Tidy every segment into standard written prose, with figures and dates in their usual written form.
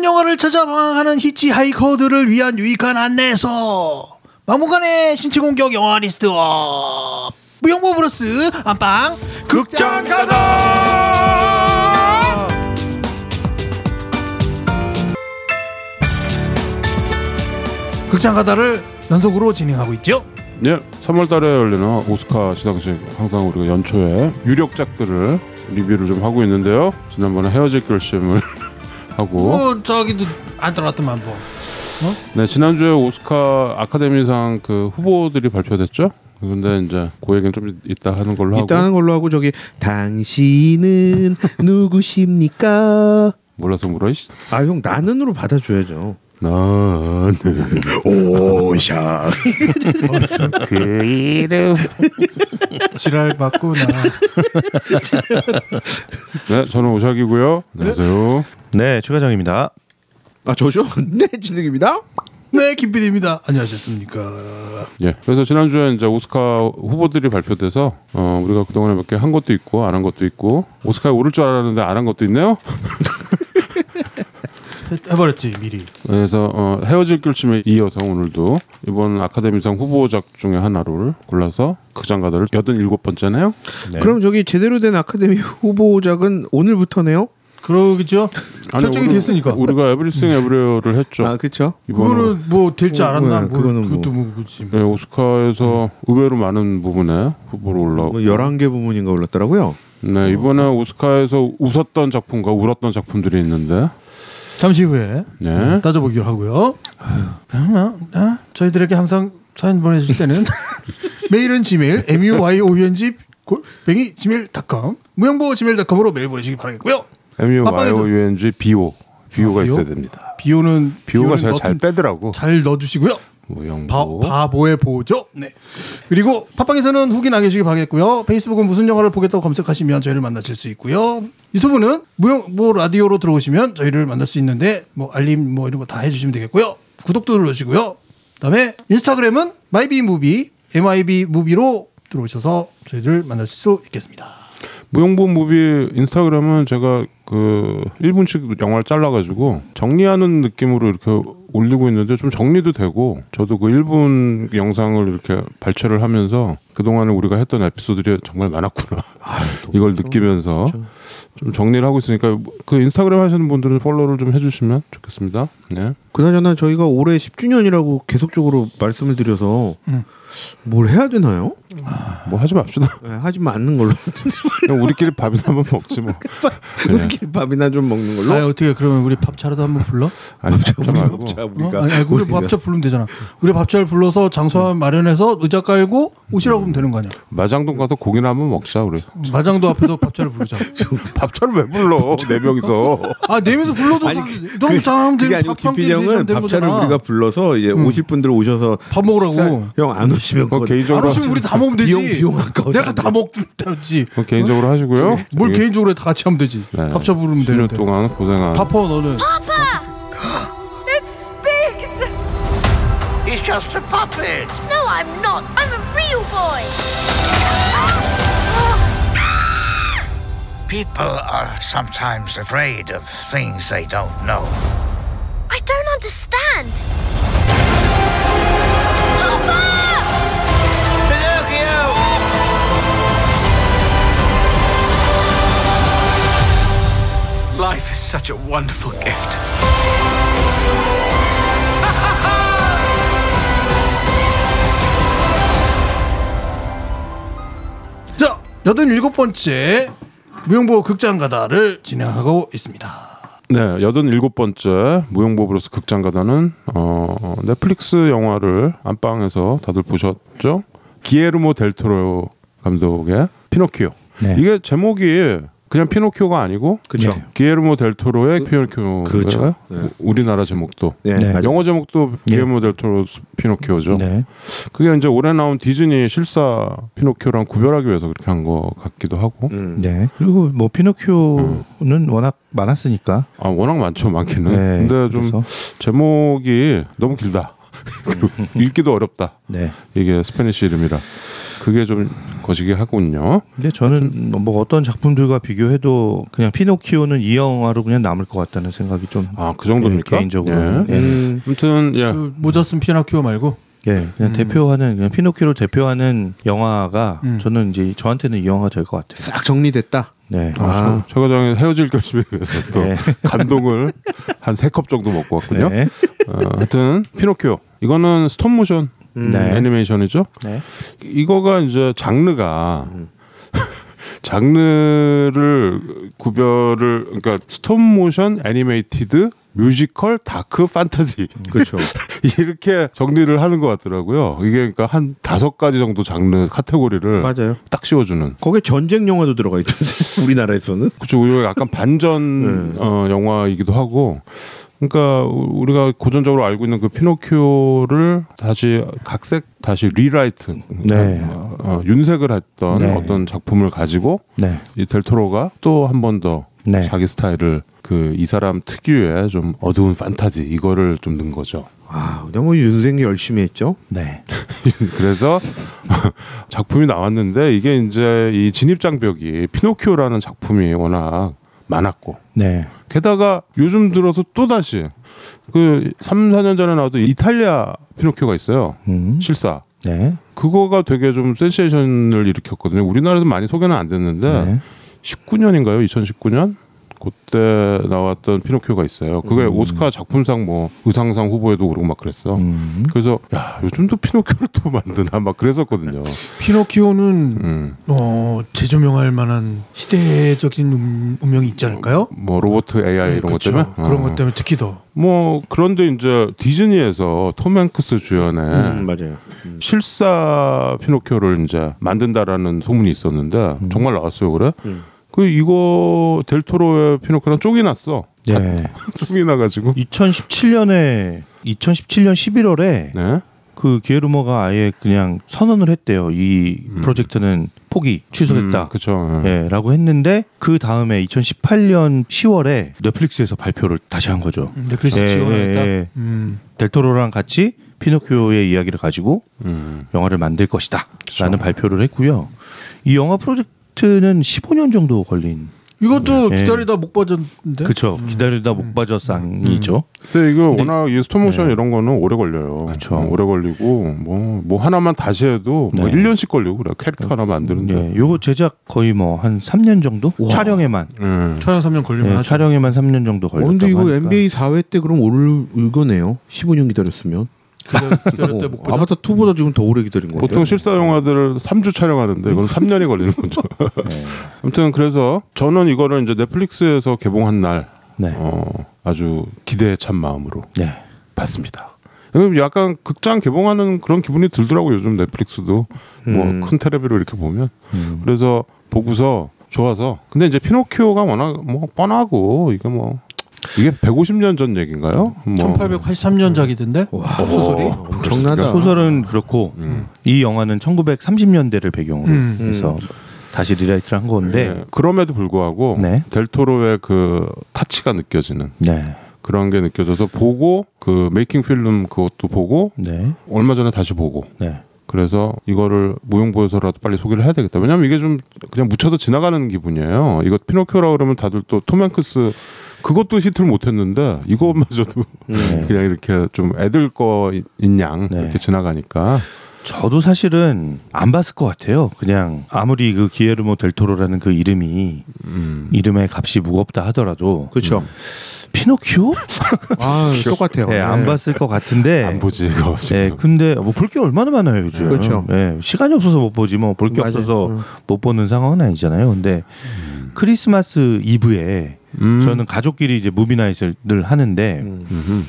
영화를 찾아 방황하는 히치하이커들을 위한 유익한 안내서 막무가내 신체 공격 영화 리스트업 무용보 브러스 안방 극장 가다. 극장 가다를 연속으로 진행하고 있죠. 네, 3월달에 열리는 오스카 시상식 항상 우리가 연초에 유력작들을 리뷰를 좀 하고 있는데요. 지난번에 헤어질 결심을 하고 저기도 안 들어왔더만 뭐. 네, 지난주에 오스카 아카데미상 그 후보들이 발표됐죠. 근데 이제 그 얘기는 좀 이따 하는 걸로 하고. 이따 하는 걸로 하고 저기 당신은 누구십니까? 몰라서 물어. 아, 형 나는으로 받아줘야죠. 나는 오샤 그 이름 지랄 맞구나. 네, 저는 오샥이고요. 안녕하세요. 네, 최과장입니다. 아, 저죠? 네, 진욱입니다. 네, 김PD입니다. 안녕하셨습니까? 예, 그래서 지난주에 이제 오스카 후보들이 발표돼서 우리가 그동안에 몇 개 한 것도 있고 안 한 것도 있고 오스카에 오를 줄 알았는데 안 한 것도 있네요. 해버렸지 미리. 그래서 헤어질 결심에 이어서 오늘도 이번 아카데미상 후보작 중에 하나를 골라서 극장 가다를 87번째네요. 네. 그럼 저기 제대로 된 아카데미 후보작은 오늘부터네요? 그러겠죠. 결정이 됐으니까. 우리가 에브리싱 에브리어를 했죠. 아, 그렇죠. 그거는 뭐 될지 알았나? 네, 뭐, 그거는 그것도 뭐. 뭐 그렇지. 네, 오스카에서 의외로 많은 부분에 후보로 올라오고 뭐 11개 부문인가 올랐더라고요. 네, 이번에 오스카에서 웃었던 작품과 울었던 작품들이 있는데 잠시 후에 네. 따져보기로 하고요. 저희들에게 항상 사연 보내주실 때는 메일은 gmail muyong@gmail.com 무용보 gmail.com으로 메일 보내주시기 바라겠고요. MUYOUNG BO가 있어야 됩니다. BO가 제가 잘 빼더라고. 잘 넣어주시고요. 무용보 바보의 보죠. 네. 그리고 팟빵에서는 후기 남겨주시기 바라겠고요. 페이스북은 무슨 영화를 보겠다고 검색하시면 저희를 만나실 수 있고요. 유튜브는 무용보 라디오로 들어오시면 저희를 만날 수 있는데 뭐 알림 뭐 이런 거 다 해주시면 되겠고요. 구독도 눌러주시고요. 그다음에 인스타그램은 mybemovie MIB무비로 들어오셔서 저희를 만날 수 있겠습니다. 무용보 무비 인스타그램은 제가 그 1분씩 영화를 잘라가지고 정리하는 느낌으로 이렇게 올리고 있는데 좀 정리도 되고 저도 그 1분 영상을 이렇게 발췌를 하면서 그동안에 우리가 했던 에피소드들이 정말 많았구나 이걸 느끼면서 좀 정리를 하고 있으니까 그 인스타그램 하시는 분들은 팔로우를 좀 해주시면 좋겠습니다. 네. 그나저나 저희가 올해 10주년이라고 계속적으로 말씀을 드려서 뭘 해야 되나요? 뭐 하지 맙시다. 네, 하지 않는 걸로. 그냥 우리끼리 밥이나 한번 먹지 뭐. 우리끼리 밥이나 좀 먹는 걸로. 아니 어떻게 그러면 우리 밥차라도 한번 불러? 아니 밥차 말고. 우리가 아니 우리 밥차 부르면 되잖아. 우리 밥차를 불러서 장소 마련해서 의자 깔고 오시라고 하면 되는 거 아니야? 마장동 가서 고기나 한번 먹자 우리. 마장도 앞에서 밥차를 부르자. 밥차를 왜 불러? 네 명이서. 아, 네 명이서 불러도 아니, 너무 잘하면 그게 아니고 김필 형은 밥차를 우리가 불러서 이제 오실 분들 오셔서 밥 먹으라고. 형 안 오시면 개인적으로 안 오시면 우리 다 먹으면 되지. 비용 아까워. 내가 다 먹든지. 개인적으로 하시고요. 뭘 개인적으로 다 같이 하면 되지. 네. 밥차 부르면 10년 되는데. 동안 고생한. 바빠 너는. It's Biggs! He's just a puppet. No, I'm not. I'm a real boy. People are sometimes afraid of things they don't know. I don't understand. Papa! Pinocchio! Life is such a wonderful gift. 자, 87번째 무용보 극장 가다를 진행하고 있습니다. 네, 87번째 무용보 브러스 극장 가다는 넷플릭스 영화를 안방에서 다들 보셨죠? 기에르모 델토로 감독의 피노키오. 네. 이게 제목이 그냥 피노키오가 아니고 그쵸. 기에르모 델토로의 피노키오인가요? 그렇죠. 네. 우리나라 제목도. 네, 네. 맞아요. 영어 제목도 기에르모 델토로 피노키오죠. 네. 그게 이제 올해 나온 디즈니 실사 피노키오랑 구별하기 위해서 그렇게 한 것 같기도 하고. 네. 그리고 뭐 피노키오는 워낙 많았으니까. 아, 워낙 많죠, 많기는. 네, 근데 좀 그래서. 제목이 너무 길다. 그리고 읽기도 어렵다. 네. 이게 스페니쉬 이름이라. 그게 좀 거시기 하군요. 근데 저는 뭐 어떤 작품들과 비교해도 그냥 피노키오는 이 영화로 그냥 남을 것 같다는 생각이 좀 그 정도입니까? 개인적으로. 예. 아무튼 그 모자 쓴 피노키오 말고. 그냥 대표하는 그냥 피노키오를 대표하는 영화가 저는 이제 저한테는 이 영화가 될 것 같아요. 싹 정리됐다. 네. 최 과장이 헤어질 결심에 의해서 또 감동을 한 3컵 정도 먹고 왔군요. 네. 하여튼 피노키오 이거는 스톱모션 애니메이션이죠. 네. 이거가 이제 장르가 장르를 구별을 그러니까 스톱모션 애니메이티드 뮤지컬 다크 판타지 그렇죠. 이렇게 정리를 하는 것 같더라고요. 이게 그러니까 한 5가지 정도 장르 카테고리를 맞아요. 딱 씌워주는. 거기에 전쟁 영화도 들어가 있던데 우리나라에서는. 그렇죠. 우리가 약간 반전 영화이기도 하고. 그러니까 우리가 고전적으로 알고 있는 그 피노키오를 다시 각색 다시 리라이트 윤색을 했던 어떤 작품을 가지고 이 델토로가 또 한 번 더 자기 스타일을 그 이 사람 특유의 좀 어두운 판타지 이거를 좀 넣은 거죠. 그냥 뭐 윤생이 열심히 했죠. 네. 그래서 작품이 나왔는데 이게 이제 이 진입장벽이 피노키오라는 작품이 워낙 많았고 게다가 요즘 들어서 또 다시 그 3, 4년 전에 나왔던 이탈리아 피노키오가 있어요. 실사. 그거가 되게 좀 센세이션을 일으켰거든요. 우리나라에서 많이 소개는 안 됐는데 19년인가요? 2019년? 그때 나왔던 피노키오가 있어요. 그게 오스카 작품상 뭐 의상상 후보에도 오르고 막 그랬어. 그래서 야 요즘도 피노키오를 또 만드나 막 그랬었거든요. 피노키오는 재조명할 만한 시대적인 운명이 있지 않을까요? 뭐 로버트 AI 이런 것 때문에 그런 것 때문에 특히 더. 뭐 그런데 이제 디즈니에서 톰 행크스 주연의 맞아요. 실사 피노키오를 이제 만든다라는 소문이 있었는데 정말 나왔어요, 그래? 그 이거 델토로의 피노키오랑 쪽이 났어. 쪽이 나가지고 2017년 11월에 그 기에르모가 아예 그냥 선언을 했대요. 이 프로젝트는 포기 취소됐다. 그렇죠. 라고 했는데 그 다음에 2018년 10월에 넷플릭스에서 발표를 다시 한 거죠. 넷플릭스 지원했다. 델토로랑 같이 피노키오의 이야기를 가지고 영화를 만들 것이다라는 발표를 했고요. 이 영화 프로젝트는 15년 정도 걸린. 이것도 기다리다 목 빠졌는데. 그렇죠. 기다리다 목 빠졌상이죠. 근데 이거 워낙 이 스톱모션 이런 거는 오래 걸려요. 그렇죠. 오래 걸리고 뭐 하나만 다시 해도 뭐 1년씩 걸리고 그래. 캐릭터 하나 만드는데. 요거 제작 거의 뭐 한 3년 정도? 촬영에만. 촬영 3년 걸리면 하죠. 촬영에만 3년 정도 걸렸다고 근데 이거 하니까. NBA 4회 때 그럼 올 이거네요. 15년 기다렸으면. 기다렸대 목 빠졌. 아바타 2보다 지금 더 오래 기다린 건데. 보통 실사 영화들을 3주 촬영하는데 이건 3년이 걸리는 거죠. 아무튼 그래서 저는 이거를 이제 넷플릭스에서 개봉한 날 아주 기대에 찬 마음으로 봤습니다. 약간 극장 개봉하는 그런 기분이 들더라고요. 요즘 넷플릭스도 뭐 큰 텔레비로 이렇게 보면. 그래서 보고서 좋아서. 근데 이제 피노키오가 워낙 뭐 뻔하고 이게 150년 전 얘기인가요? 1883년작이던데 소설이. 엄청나다. 소설은 그렇고 이 영화는 1930년대를 배경으로 해서 다시 리라이트를 한 건데 그럼에도 불구하고 델토로의 그 타치가 느껴지는 그런 게 느껴져서 보고 그 메이킹 필름 그것도 보고 얼마 전에 다시 보고 그래서 이거를 무용보여서라도 빨리 소개를 해야 되겠다. 왜냐면 이게 좀 그냥 묻혀서 지나가는 기분이에요. 이거 피노키오라 그러면 다들 또 톰 행크스 그것도 히트를 못했는데 이것마저도 그냥 이렇게 좀 애들 거인 양 이렇게 지나가니까 저도 사실은 안 봤을 것 같아요. 그냥 아무리 그 기에르모 델토로라는 그 이름이 이름의 값이 무겁다 하더라도 그렇죠. 피노키오? 똑같아요. 안 봤을 것 같은데 안 보지 이거. 근데 뭐 볼 게 얼마나 많아요 요즘. 그렇죠. 시간이 없어서 못 보지 뭐 볼 게 없어서 못 보는 상황은 아니잖아요. 근데 크리스마스 이브에 저는 가족끼리 이제 무비나잇을 늘 하는데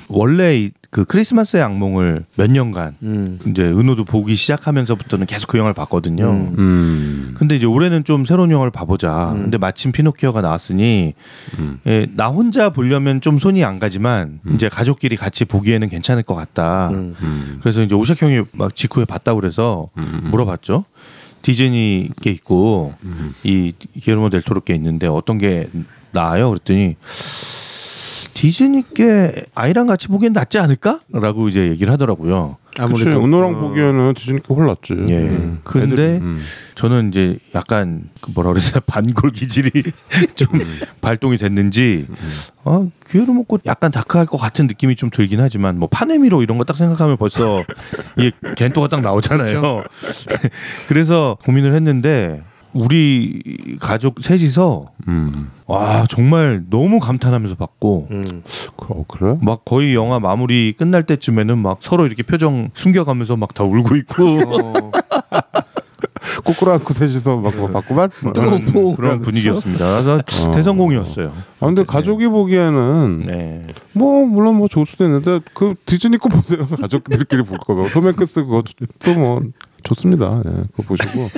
원래 그 크리스마스의 악몽을 몇 년간 이제 은호도 보기 시작하면서부터는 계속 그 영화를 봤거든요. 근데 이제 올해는 좀 새로운 영화를 봐보자. 근데 마침 피노키오가 나왔으니 나 혼자 보려면 좀 손이 안 가지만 이제 가족끼리 같이 보기에는 괜찮을 것 같다. 그래서 이제 오샥 형이 막 직후에 봤다고 그래서 물어봤죠. 디즈니께 있고 이 기에르모 델토로께 있는데 어떤 게 나아요? 그랬더니 디즈니께 아이랑 같이 보기엔 낫지 않을까? 라고 이제 얘기를 하더라고요. 그치, 은호랑 보기에는 디즈니가 홀랐지. 예. 근데 저는 이제 약간 뭐라 그러지 반골 기질이 좀 발동이 됐는지 기회를 먹고 약간 다크할 것 같은 느낌이 좀 들긴 하지만 뭐 파네미로 이런 거 딱 생각하면 벌써 이게 겐토가 딱 나오잖아요. 그래서 고민을 했는데 우리 가족 셋이서 와 정말 너무 감탄하면서 봤고 그래? 막 거의 영화 마무리 끝날 때쯤에는 막 서로 이렇게 표정 숨겨가면서 막 다 울고 있고 꼬꾸라 안고 셋이서 막 봤구만. 그런 분위기였습니다. 그래서 대성공이었어요. 근데 가족이 보기에는 뭐 물론 뭐 좋을 수도 있는데 그 디즈니 거 보세요. 가족들끼리 볼 거면 톰 행크스 그것도 뭐 좋습니다. 예, 그거 보시고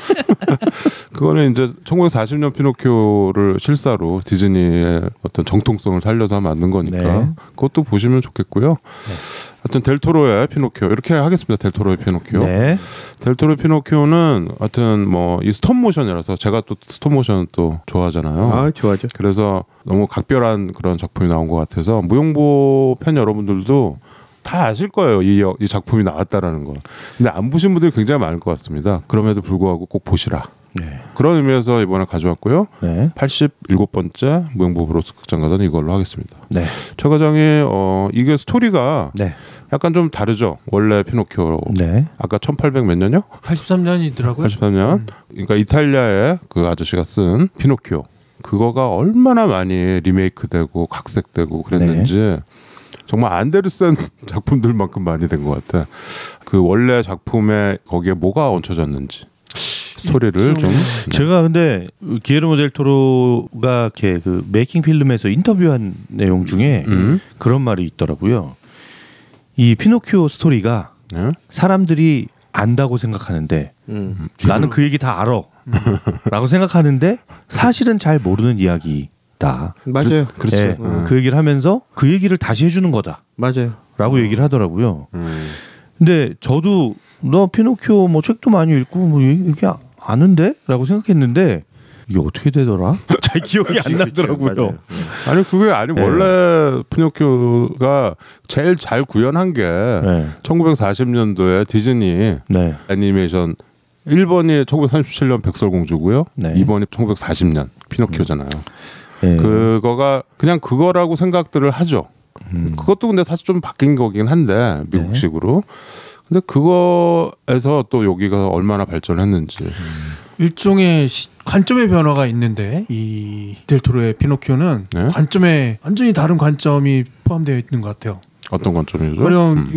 그거는 이제 1940년 피노키오를 실사로 디즈니의 어떤 정통성을 살려서 만든 거니까 그것도 보시면 좋겠고요. 하여튼 델토로의 피노키오 이렇게 하겠습니다. 델토로의 피노키오. 델토로의 피노키오는 하여튼 뭐 이 스톱모션이라서 제가 또 스톱모션 또 좋아하잖아요. 아 좋아하죠. 그래서 너무 각별한 그런 작품이 나온 것 같아서 무용보 팬 여러분들도 다 아실 거예요. 이 작품이 나왔다라는 거. 근데 안 보신 분들이 굉장히 많을 것 같습니다. 그럼에도 불구하고 꼭 보시라. 그런 의미에서 이번에 가져왔고요. 87번째 무용보 브로스 극장가전 이걸로 하겠습니다. 최 과장이 이게 스토리가 약간 좀 다르죠. 원래 피노키오. 아까 1800 몇 년이요? 83년이더라고요. 83년. 그러니까 이탈리아의 그 아저씨가 쓴 피노키오. 그거가 얼마나 많이 리메이크되고 각색되고 그랬는지 정말 안데르센 작품들만큼 많이 된 것 같아. 그 원래 작품에 거기에 뭐가 얹혀졌는지 스토리를 좀. 제가 근데 기에르모 델 토로가 그 메이킹 필름에서 인터뷰한 내용 중에 그런 말이 있더라고요. 이 피노키오 스토리가 사람들이 안다고 생각하는데 나는 그 얘기 다 알아 라고 생각하는데 사실은 잘 모르는 이야기. 맞아요. 그렇지. 그 얘기를 하면서 그 얘기를 다시 해주는 거다. 맞아요. 라고 얘기를 하더라고요. 근데 저도 너 피노키오 뭐 책도 많이 읽고 뭐 이게 아는데? 라고 생각했는데 이게 어떻게 되더라? 잘 기억이 안 나더라고요. 아니 그게 원래 피노키오가 제일 잘 구현한 게 1940년도에 디즈니 애니메이션 1번이 1937년 백설공주고요. 2번이 1940년 피노키오잖아요. 그거가 그냥 그거라고 생각들을 하죠. 그것도 근데 사실 좀 바뀐 거긴 한데 미국식으로. 근데 그거에서 또 여기가 얼마나 발전했는지. 일종의 관점의 변화가 있는데 이 델토로의 피노키오는 관점에 완전히 다른 관점이 포함되어 있는 것 같아요. 어떤 관점이죠? 그럼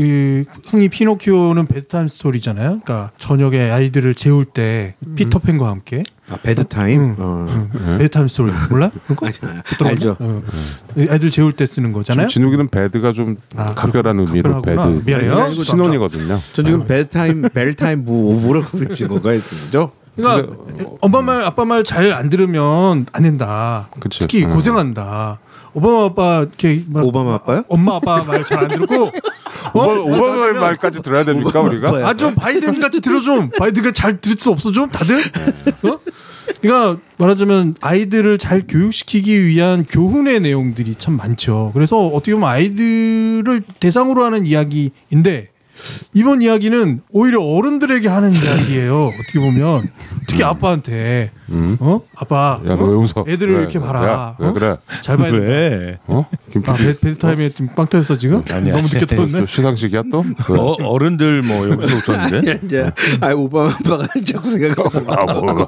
흔히 피노키오는 베드타임 스토리잖아요. 그러니까 저녁에 아이들을 재울 때 피터팬과 함께. 베드타임? 베드타임 스토리 몰라? 알죠. 아이들 재울 때 쓰는 거잖아요. 진욱이는 배드가 좀 각별한 의미로 배드. 미안해요. 신혼이거든요. 전 지금 벨타임 뭐라고 그러는 건가요? 그죠? 그러니까 엄마 말 아빠 말 잘 안 들으면 안 된다. 그치. 특히 고생한다. 오바마 아빠 이렇게 오바마 아빠요? 엄마 아빠 말 잘 안 듣고 오바마 말까지 들어야 됩니까 우리가? 좀 바이든 같이 들어 좀. 바이든가 잘 들을 수 없어 좀 다들. 그러니까 말하자면 아이들을 잘 교육시키기 위한 교훈의 내용들이 참 많죠. 그래서 어떻게 보면 아이들을 대상으로 하는 이야기인데 이번 이야기는 오히려 어른들에게 하는 이야기예요. 어떻게 보면 특히 아빠한테 아빠 야, 너 왜 웃어? 애들을 이렇게 봐라. 왜 그래? 잘 봐야 돼. 베드타임에 좀 빵 터졌어 지금? 아니야. 너무 늦게 터졌네. 시상식이야 또? 어른들 뭐 여기서 웃었는데? 오바마 아빠가 자꾸 생각하고.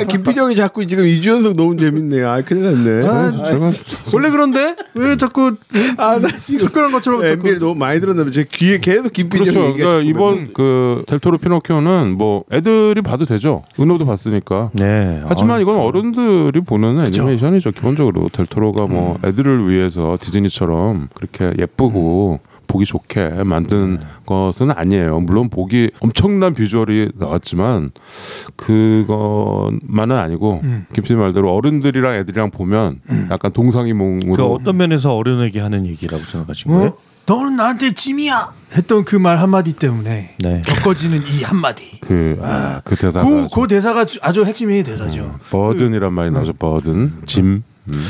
김필영이 자꾸 지금 이주연석 너무 재밌네요. 큰일 났네. 제가 원래 그런데 왜 자꾸 나 지금 특별한 것처럼 MB를 너무 많이 들었나 제 귀에 계속 김필영이 그렇죠. 얘기가 그러니까 이번 그 델토로 피노키오는 뭐 애들이 봐도 되죠. 은호도 봤으니까. 하지만 이건 어른들이 보는 애니메이션이죠. 기본적으로 델토로가 뭐 애들을 위해서 디즈니처럼 그렇게 예쁘고 보기 좋게 만든 것은 아니에요. 물론 보기 엄청난 비주얼이 나왔지만 그것만은 아니고 김PD 말대로 어른들이랑 애들이랑 보면 약간 동상이몽으로. 그 어떤 면에서 어른에게 하는 얘기라고 생각하신 거예요? 너는 나한테 짐이야 했던 그 말 한마디 때문에 겪어지는 이 한마디. 그 대사가 그 대사가 아주 핵심이 대사죠. 버든이란 말이 나오죠. 버든 짐.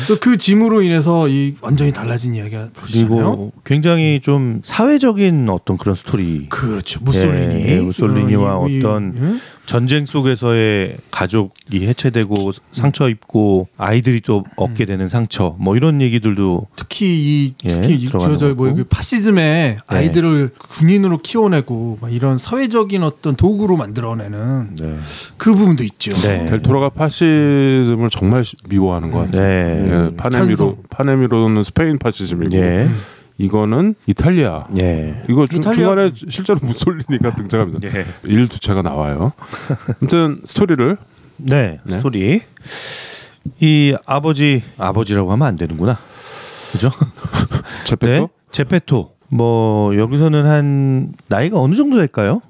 또 그 짐으로 인해서 이 완전히 달라진 이야기가 그리고 그리고 굉장히 좀 사회적인 어떤 그런 스토리. 그렇죠. 무솔리니. 예, 무솔리니와 어떤 예? 전쟁 속에서의 가족이 해체되고 상처 입고 아이들이 또 얻게 되는 상처 뭐 이런 얘기들도 특히 예, 들어가는 저 거고. 그 파시즘의 아이들을 군인으로 키워내고 막 이런 사회적인 어떤 도구로 만들어내는 네. 그 부분도 있죠. 네. 델토로가 파시즘을 정말 미워하는 것 같습니다. 네. 예, 파네미로는 스페인 파시즘이고 예. 이거는 이탈리아. 예. 이거 중간에 실제로 무솔리니가 등장합니다. 예. 일두체가 나와요. 아무튼 스토리를 네. 네. 스토리. 이 아버지라고 하면 안 되는구나. 그죠? 제페토? 네. 제페토. 뭐 여기서는 한 나이가 어느 정도 될까요?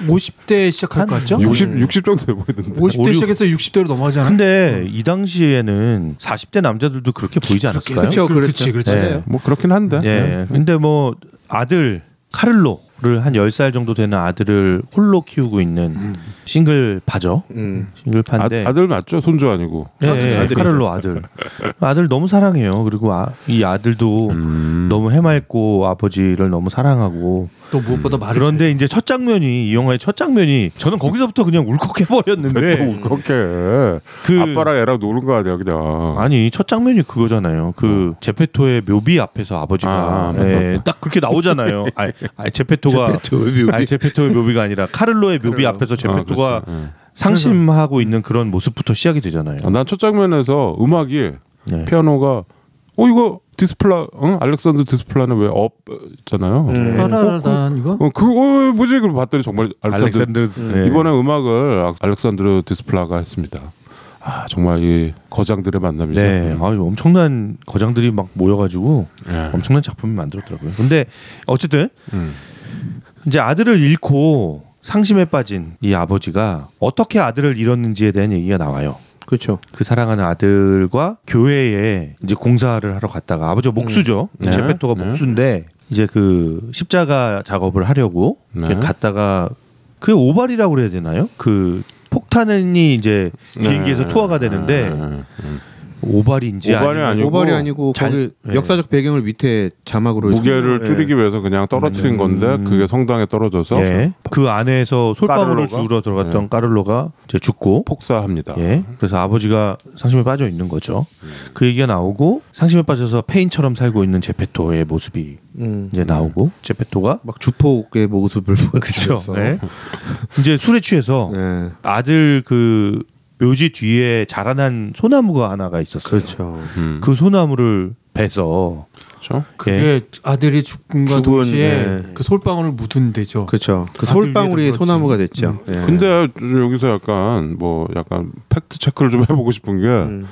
50대 시작할 것 같죠? 60 정도 돼 보이던데. 50대 시작해서 60대로 넘어가잖아요. 근데 이 당시에는 40대 남자들도 그렇게 보이지 않았을까요? 그렇죠. 그렇지. 네. 뭐 그렇긴 한데. 예. 근데 뭐 아들 카를로를 한 10살 정도 되는 아들을 홀로 키우고 있는 싱글파죠. 싱글파인데 아들 맞죠? 손주 아니고. 예, 아들이죠. 카를로 아들 너무 사랑해요. 그리고 이 아들도 너무 해맑고 아버지를 너무 사랑하고 또 무엇보다 말을 그런데 이제 첫 장면이 이 영화의 첫 장면이 저는 거기서부터 그냥 울컥해 버렸는데 그렇게 그- 아빠랑 애랑 노는 거 아니야 그냥. 아니 첫 장면이 그거잖아요. 그 제페토의 묘비 앞에서 아버지가 딱 그렇게 나오잖아요. 아니 제페토가 아니 제페토의 묘비가 아니라 카를로의 묘비 앞에서 제페토가 상심하고 있는 그런 모습부터 시작이 되잖아요. 난 첫 장면에서 음악이 네. 피아노가 이거 디스플라 알렉산더 디스플라는 왜 없잖아요. 파라라단 이거? 뭐지? 그걸 봤더니 정말 알렉산더 네. 이번에 음악을 알렉산드르 디스플라가 했습니다. 아 정말 이 거장들의 만남이죠. 네, 아유, 엄청난 거장들이 막 모여가지고 엄청난 작품이 만들었더라고요. 근데 어쨌든 이제 아들을 잃고 상심에 빠진 이 아버지가 어떻게 아들을 잃었는지에 대한 얘기가 나와요. 그렇죠. 그 사랑하는 아들과 교회에 이제 공사를 하러 갔다가 아버지가 목수죠. 네. 제페토가 네. 목수인데 이제 그 십자가 작업을 하려고 이렇게 네. 갔다가 그 오발이라고 그래야 되나요? 그 폭탄이 이제 비행기에서 투하가 되는데 오발인지 오발이 아니고 거기 역사적 배경을 밑에 자막으로 무게를 줄이기 위해서 그냥 떨어뜨린 건데 그게 성당에 떨어져서 그 안에서 솔방울을 까를로가? 주우러 들어갔던 까를로가 이제 죽고 폭사합니다. 그래서 아버지가 상심에 빠져 있는 거죠. 그 얘기가 나오고 상심에 빠져서 페인처럼 살고 있는 제페토의 모습이 이제 나오고 제페토가 막 주폭의 모습을 그렇죠. 보여주면서 이제 술에 취해서 아들 그 묘지 뒤에 자라난 소나무가 하나가 있었어요. 그렇죠. 그 소나무를 베서 그렇죠. 그게 아들이 죽음과 동시에 그 솔방울을 묻은 데죠. 그렇죠. 그 솔방울이 소나무가 됐죠. 근데 여기서 약간 팩트 체크를 좀 해보고 싶은 게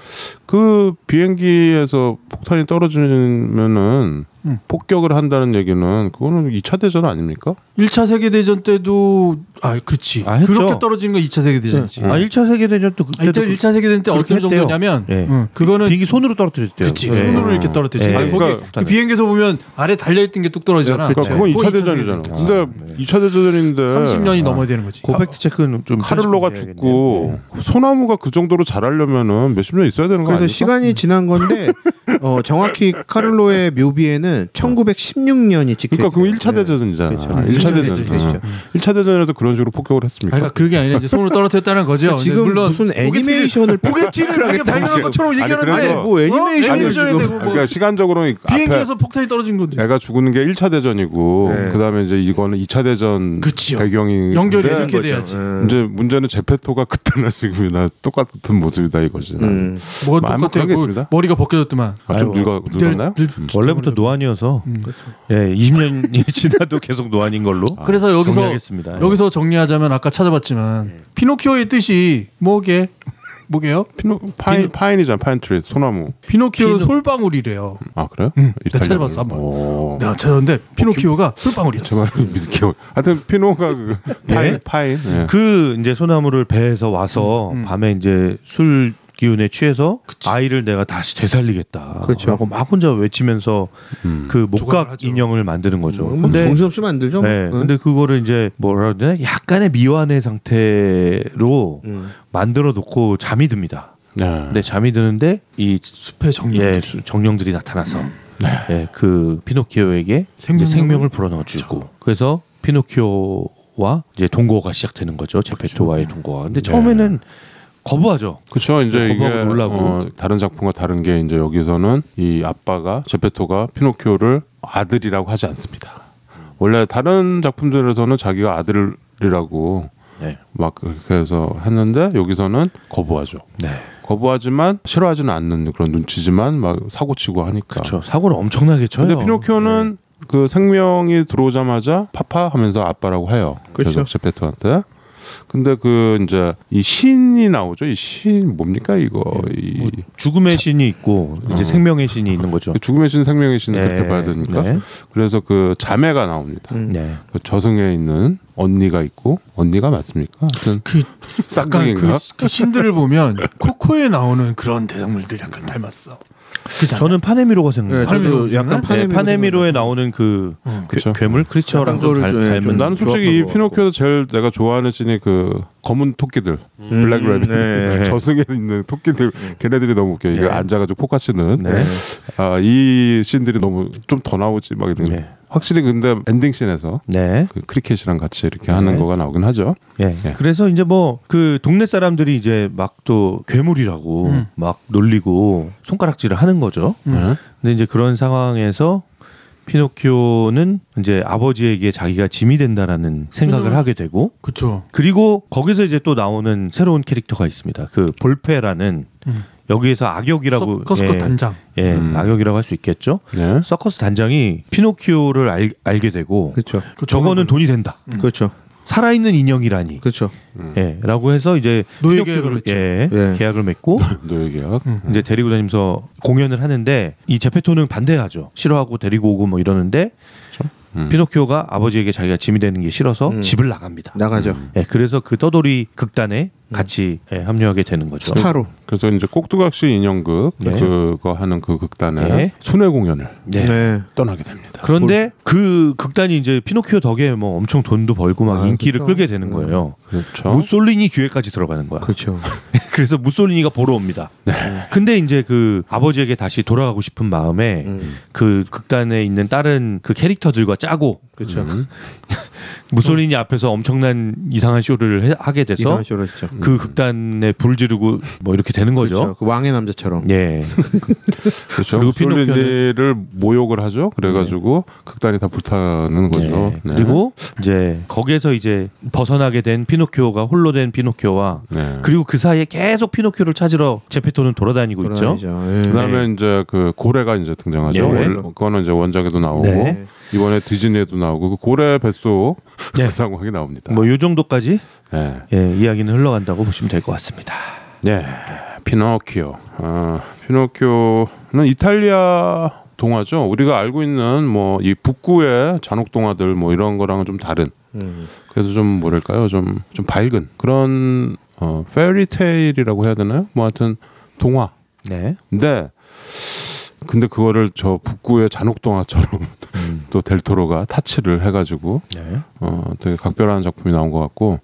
그 비행기에서 폭탄이 떨어지면은 폭격을 한다는 얘기는 그거는 2차 대전 아닙니까? 1차 세계대전 때도 그렇지. 했죠. 그렇게 떨어지는 건 2차 세계대전이지. 1차 세계대전도 이때 1차 세계대전 때 어떤 정도냐면 그거는 비행기 손으로 떨어뜨렸대요. 그렇지. 손으로 이렇게 떨어뜨렸지. 거기 그러니까 그 비행기에서 보면 아래 달려있던 게 뚝 떨어지잖아. 그러니까 그건 2차 대전이잖아. 근데 2차 대전인데 30년이 넘어야 되는 거지. 고팩트 체크는 좀 카를로가 죽고 소나무가 그 정도로 자라려면은 몇십 년 있어야 되는 거 아닙니까? 그래서 시간이 지난 건데 정확히 카를로의 묘비에는 1916년이 찍혀 그러니까 그럼 있어요. 1차 대전이잖아. 그렇죠. 1차 대전. 대전이죠. 1차 대전에서 그런 식으로 폭격을 했습니까? 그러니까 그게 아니라 이제 손으로 떨어뜨렸다는 거죠. 지금 물론 무슨 애니메이션을 포개티를 그렇게 발견한 것처럼 얘기하는데 그래서 뭐 애니메이션이 애니메이션이 되고 뭐 그러니까 시간적으로 비행기에서 폭탄이 떨어진 건데. 애가 죽는 게 1차 대전이고 그다음에 이제 이거는 2차 대전 그치요. 배경이 연결이 이렇게 돼야지. 이제 문제는 제페토가 그때나 지금이나 똑같은 모습이다 이거지. 뭐가 뭐 똑같아. 그런 게 있습니다. 머리가 벗겨졌더만. 좀 늙었나요? 원래부터 노안이어서 20년이 지나도 계속 노안인 걸로. 그래서 정리하겠습니다. 여기서 정리하자면 아까 찾아봤지만 피노키오의 뜻이 뭐게요? 파인이잖아. 파인트리 소나무. 피노키오는 솔방울이래요. 아 그래요? 내가 찾아봤어 한번. 내가 찾았는데 피노키오가 솔방울이었어. 제 말을 믿을게요. 하여튼 피노가 그 파인. 네. 그 이제 소나무를 배에서 와서 밤에 이제 술 기운에 취해서 아이를 내가 다시 되살리겠다. 그렇죠. 하고 막 혼자 외치면서 그 목각 하죠. 인형을 만드는 거죠. 근데 정신없이 만들죠. 근데 그거를 이제 뭐라 그래야 되나? 약간의 미완의 상태로 만들어 놓고 잠이 듭니다. 네. 근데 잠이 드는데 이 숲의 정령들이. 예, 정령들이 나타나서 예, 그 피노키오에게 생명을 불어넣어주고 그래서 피노키오와 이제 동거가 시작되는 거죠. 제페토와의 동거가. 근데 처음에는 거부하죠. 그렇죠. 이제 이게 놀라고. 다른 작품과 다른 게 이제 여기서는 이 아빠가 제페토가 피노키오를 아들이라고 하지 않습니다. 원래 다른 작품들에서는 자기가 아들이라고 네. 막 그렇게 해서 했는데 여기서는 거부하죠. 네. 거부하지만 싫어하지는 않는 그런 눈치지만 막 사고치고 하니까. 그렇죠. 사고를 엄청나게 쳐요. 근데 피노키오는 그 생명이 들어오자마자 파파 하면서 아빠라고 해요. 그렇죠. 제페토한테. 근데 그 이제 이 신이 나오죠. 이 신 뭡니까 이거? 이 죽음의 신이 있고 이제 생명의 신이 있는 거죠. 죽음의 신, 생명의 신 네. 그렇게 봐야 되니까. 네. 그래서 그 자매가 나옵니다. 네. 그 저승에 있는 언니가 있고 언니가 맞습니까? 하여튼 그 약간 쌍둥이인가? 그 신들을 보면 코코에 나오는 그런 대성물들 약간 닮았어. 그잖아요. 저는 파네미로가 생각나요. 네, 저도 약간 파네미로에 나오는 그 그쵸. 괴물 크리처랑 좀 그거를 좀 닮은. 나는 솔직히 이 피노키오에서 제일 내가 좋아하는 씬이 그 검은 토끼들, 블랙 레빗, 네. 저승에 있는 토끼들, 걔네들이 너무 웃겨. 이거 네. 앉아가지고 포카치는. 네. 이 씬들이 너무 좀 더 나오지 막 이런. 네. 확실히 근데 엔딩 씬에서 네. 그 크리켓이랑 같이 이렇게 하는 거가 나오긴 하죠. 예. 예. 그래서 이제 뭐 그 동네 사람들이 이제 막 또 괴물이라고 막 놀리고 손가락질을 하는 거죠. 네. 근데 이제 그런 상황에서 피노키오는 이제 아버지에게 자기가 짐이 된다라는 생각을 하게 되고, 그렇죠. 그리고 거기서 이제 또 나오는 새로운 캐릭터가 있습니다. 그 볼페라는 여기에서 악역이라고 서커스 단장. 예, 악역이라고 할 수 있겠죠. 네. 서커스 단장이 피노키오를 알게 되고, 그렇죠. 저거는 돈이 된다. 그렇죠. 살아있는 인형이라니. 그렇죠. 예, 라고 해서 이제 노예 피노키오를 계약을 했죠. 예. 계약을 맺고 노예계약. 이제 데리고 다니면서 공연을 하는데 이 제페토는 반대하죠. 싫어하고 데리고 오고 뭐 이러는데 피노키오가 아버지에게 자기가 짐이 되는 게 싫어서 집을 나갑니다. 나가죠. 예, 그래서 그 떠돌이 극단에 같이 합류하게 되는 거죠. 스타로. 그래서 이제 꼭두각시 인형극 네. 그거 하는 그 극단에 네. 순회 공연을 네. 네. 떠나게 됩니다. 그런데 그 극단이 이제 피노키오 덕에 뭐 엄청 돈도 벌고 막 인기를 그렇죠. 끌게 되는 거예요. 그렇죠. 무솔리니 기회까지 들어가는 거야. 그렇죠. 그래서 무솔리니가 보러 옵니다. 근데 이제 그 아버지에게 다시 돌아가고 싶은 마음에 그 극단에 있는 다른 그 캐릭터들과 짜고 그렇죠. 무솔리니 앞에서 엄청난 이상한 쇼를 하게 돼서 이상한 쇼를 했죠. 그 극단에 불 지르고 뭐 이렇게 되는 거죠. 그렇죠. 그 왕의 남자처럼. 예. 그렇죠. 그리고 무솔리니를 모욕을 하죠. 그래가지고 극단이 다 불타는 거죠. 네. 그리고 이제 거기에서 이제 벗어나게 된 피노키오가 홀로 된 피노키오와 네. 그리고 그 사이에 계속 피노키오를 찾으러 제페토는 돌아다니고 있죠. 예. 그다음에 이제 그 고래가 이제 등장하죠. 네. 그거는 이제 원작에도 나오고 네. 이번에 디즈니에도 나오고 그 고래 뱃속 네. 그 상황이 나옵니다. 뭐 요 정도까지 네. 예, 이야기는 흘러간다고 보시면 될 것 같습니다. 네. 피노키오. 피노키오는 이탈리아 동화죠. 우리가 알고 있는 뭐 이 북구의 잔혹 동화들 뭐 이런 거랑은 좀 다른. 그래도 좀 뭐랄까요? 좀 밝은 그런 페리테일이라고 해야 되나요? 뭐 하여튼 동화. 네. 근데 그거를 저 북구의 잔혹 동화처럼 또 델토로가 타치를 해가지고 네. 되게 각별한 작품이 나온 것 같고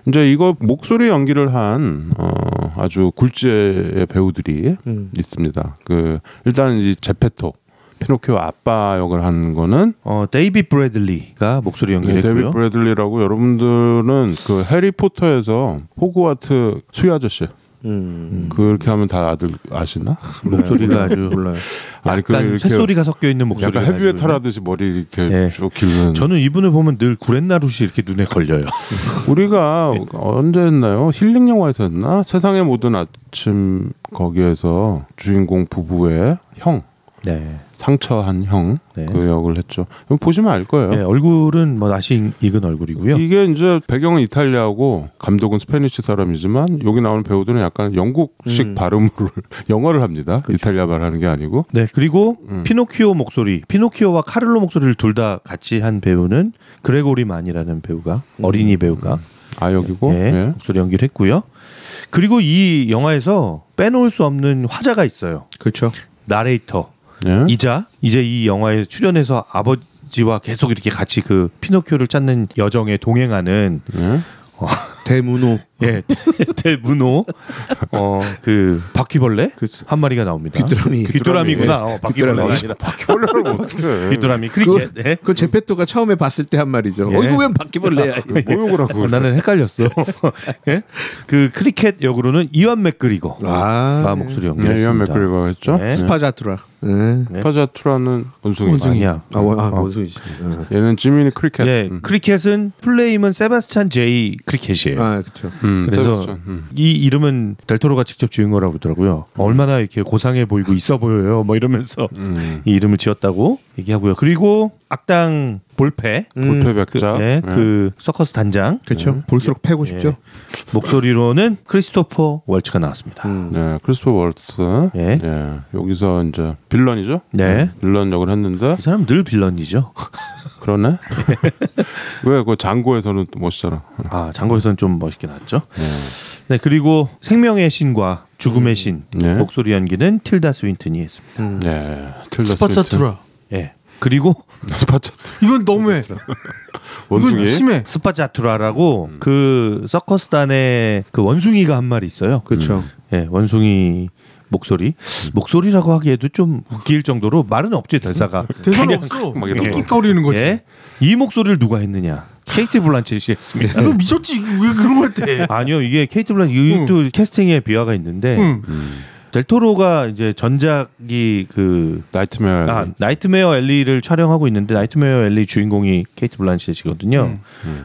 이제 이거 목소리 연기를 한 아주 굴지의 배우들이 있습니다. 그 일단 이 제페토 피노키오 아빠 역을 한 거는 데이빗 브래들리가 목소리 연기를 데이빗 했고요. 브래들리라고 여러분들은 그 해리포터에서 호그와트 수위 아저씨 그렇게 하면 다 아들 아시나? 목소리가 아주 몰라요. 아니 그 약간 이렇게 새소리가 섞여 있는 목소리가 약간 헤비메탈 하듯이 머리 이렇게 네. 쭉 길는. 저는 이분을 보면 늘 구렛나룻이 이렇게 눈에 걸려요. 우리가 언제 했나요? 힐링 영화에서 했나? 세상의 모든 아침 거기에서 주인공 부부의 형 네. 상처한 형 그 네. 역을 했죠. 보시면 알 거예요. 네, 얼굴은 뭐 낯이 익은 얼굴이고요. 이게 이제 배경은 이탈리아고 감독은 스페니쉬 사람이지만 여기 나오는 배우들은 약간 영국식 발음으로 영어를 합니다. 이탈리아 말하는 게 아니고. 네, 그리고 피노키오 목소리, 피노키오와 카를로 목소리를 둘 다 같이 한 배우는 그레고리 만이라는 배우가 어린이 배우가 아역이고. 네, 예. 목소리 연기를 했고요. 그리고 이 영화에서 빼놓을 수 없는 화자가 있어요. 그렇죠. 나레이터. 예. 이자 이제 이 영화에 출연해서 아버지와 계속 이렇게 같이 그 피노키오를 찾는 여정에 동행하는 예. 대문호. 예, 대문호, 그 바퀴벌레 한 마리가 나옵니다. 귀뚜라미구나. 바퀴벌레가 아니라 바퀴벌레를 어떻게? 귀뚜라미 크리켓. 그 제페토가 처음에 봤을 때 한 말이죠. 예. 이거 웬 바퀴벌레야? 모욕을 하고. 나는 헷갈렸어. 예? 그 크리켓 역으로는 이완 맥그리거가 목소리 연기했습니다. 네, 이완 맥그리거가 했죠. 네. 스파자투라. 스파자투라는 원숭이. 아니야. 원숭이지. 얘는 지미니 크리켓. 예, 크리켓은 풀네임은 세바스찬 제이 크리켓이에요. 그렇죠. 그래서 이 이름은 델토로가 직접 지은 거라고 그러더라고요. 얼마나 이렇게 고상해 보이고 있어 보여요. 뭐 이러면서 이 이름을 지었다고 얘기하고요. 그리고 악당 볼페 백작. 그 서커스 단장. 그렇죠. 볼수록 패고 싶죠. 목소리로는 크리스토퍼 월츠가 나왔습니다. 네, 크리스토퍼 월츠. 예. 예. 여기서 이제 빌런이죠. 네. 빌런 역을 했는데 이 사람 늘 빌런이죠. 그러네. 왜 그 장고에서는 또 멋있잖아. 아, 장고에서는 좀 멋있게 나왔죠. 네, 그리고 생명의 신과 죽음의 신 목소리 연기는 틸다 스윈튼이 했습니다. 네, 틸다 스파자투라. 예. 그리고 스파자투라. 이건 너무해. 이건 심해. 스파자투라라고 그 서커스단의 그 원숭이가 한 마리 있어요. 그렇죠. 예, 원숭이 목소리라고 하기에도 좀 웃길 정도로 말은 없지 대사가. 대사는 없어. 막 끽끽거리는 거지. 예? 이 목소리를 누가 했느냐? 케이트 블란쳇이 했습니다. 이거 미쳤지. 왜 그런 걸 때? 아니요, 이게 케이트 블란쳇 이것도 캐스팅에 비화가 있는데. 델토로가 이제 전작이 그 나이트메어 엘리를 촬영하고 있는데 나이트메어 엘리 주인공이 케이트 블란쳇이거든요.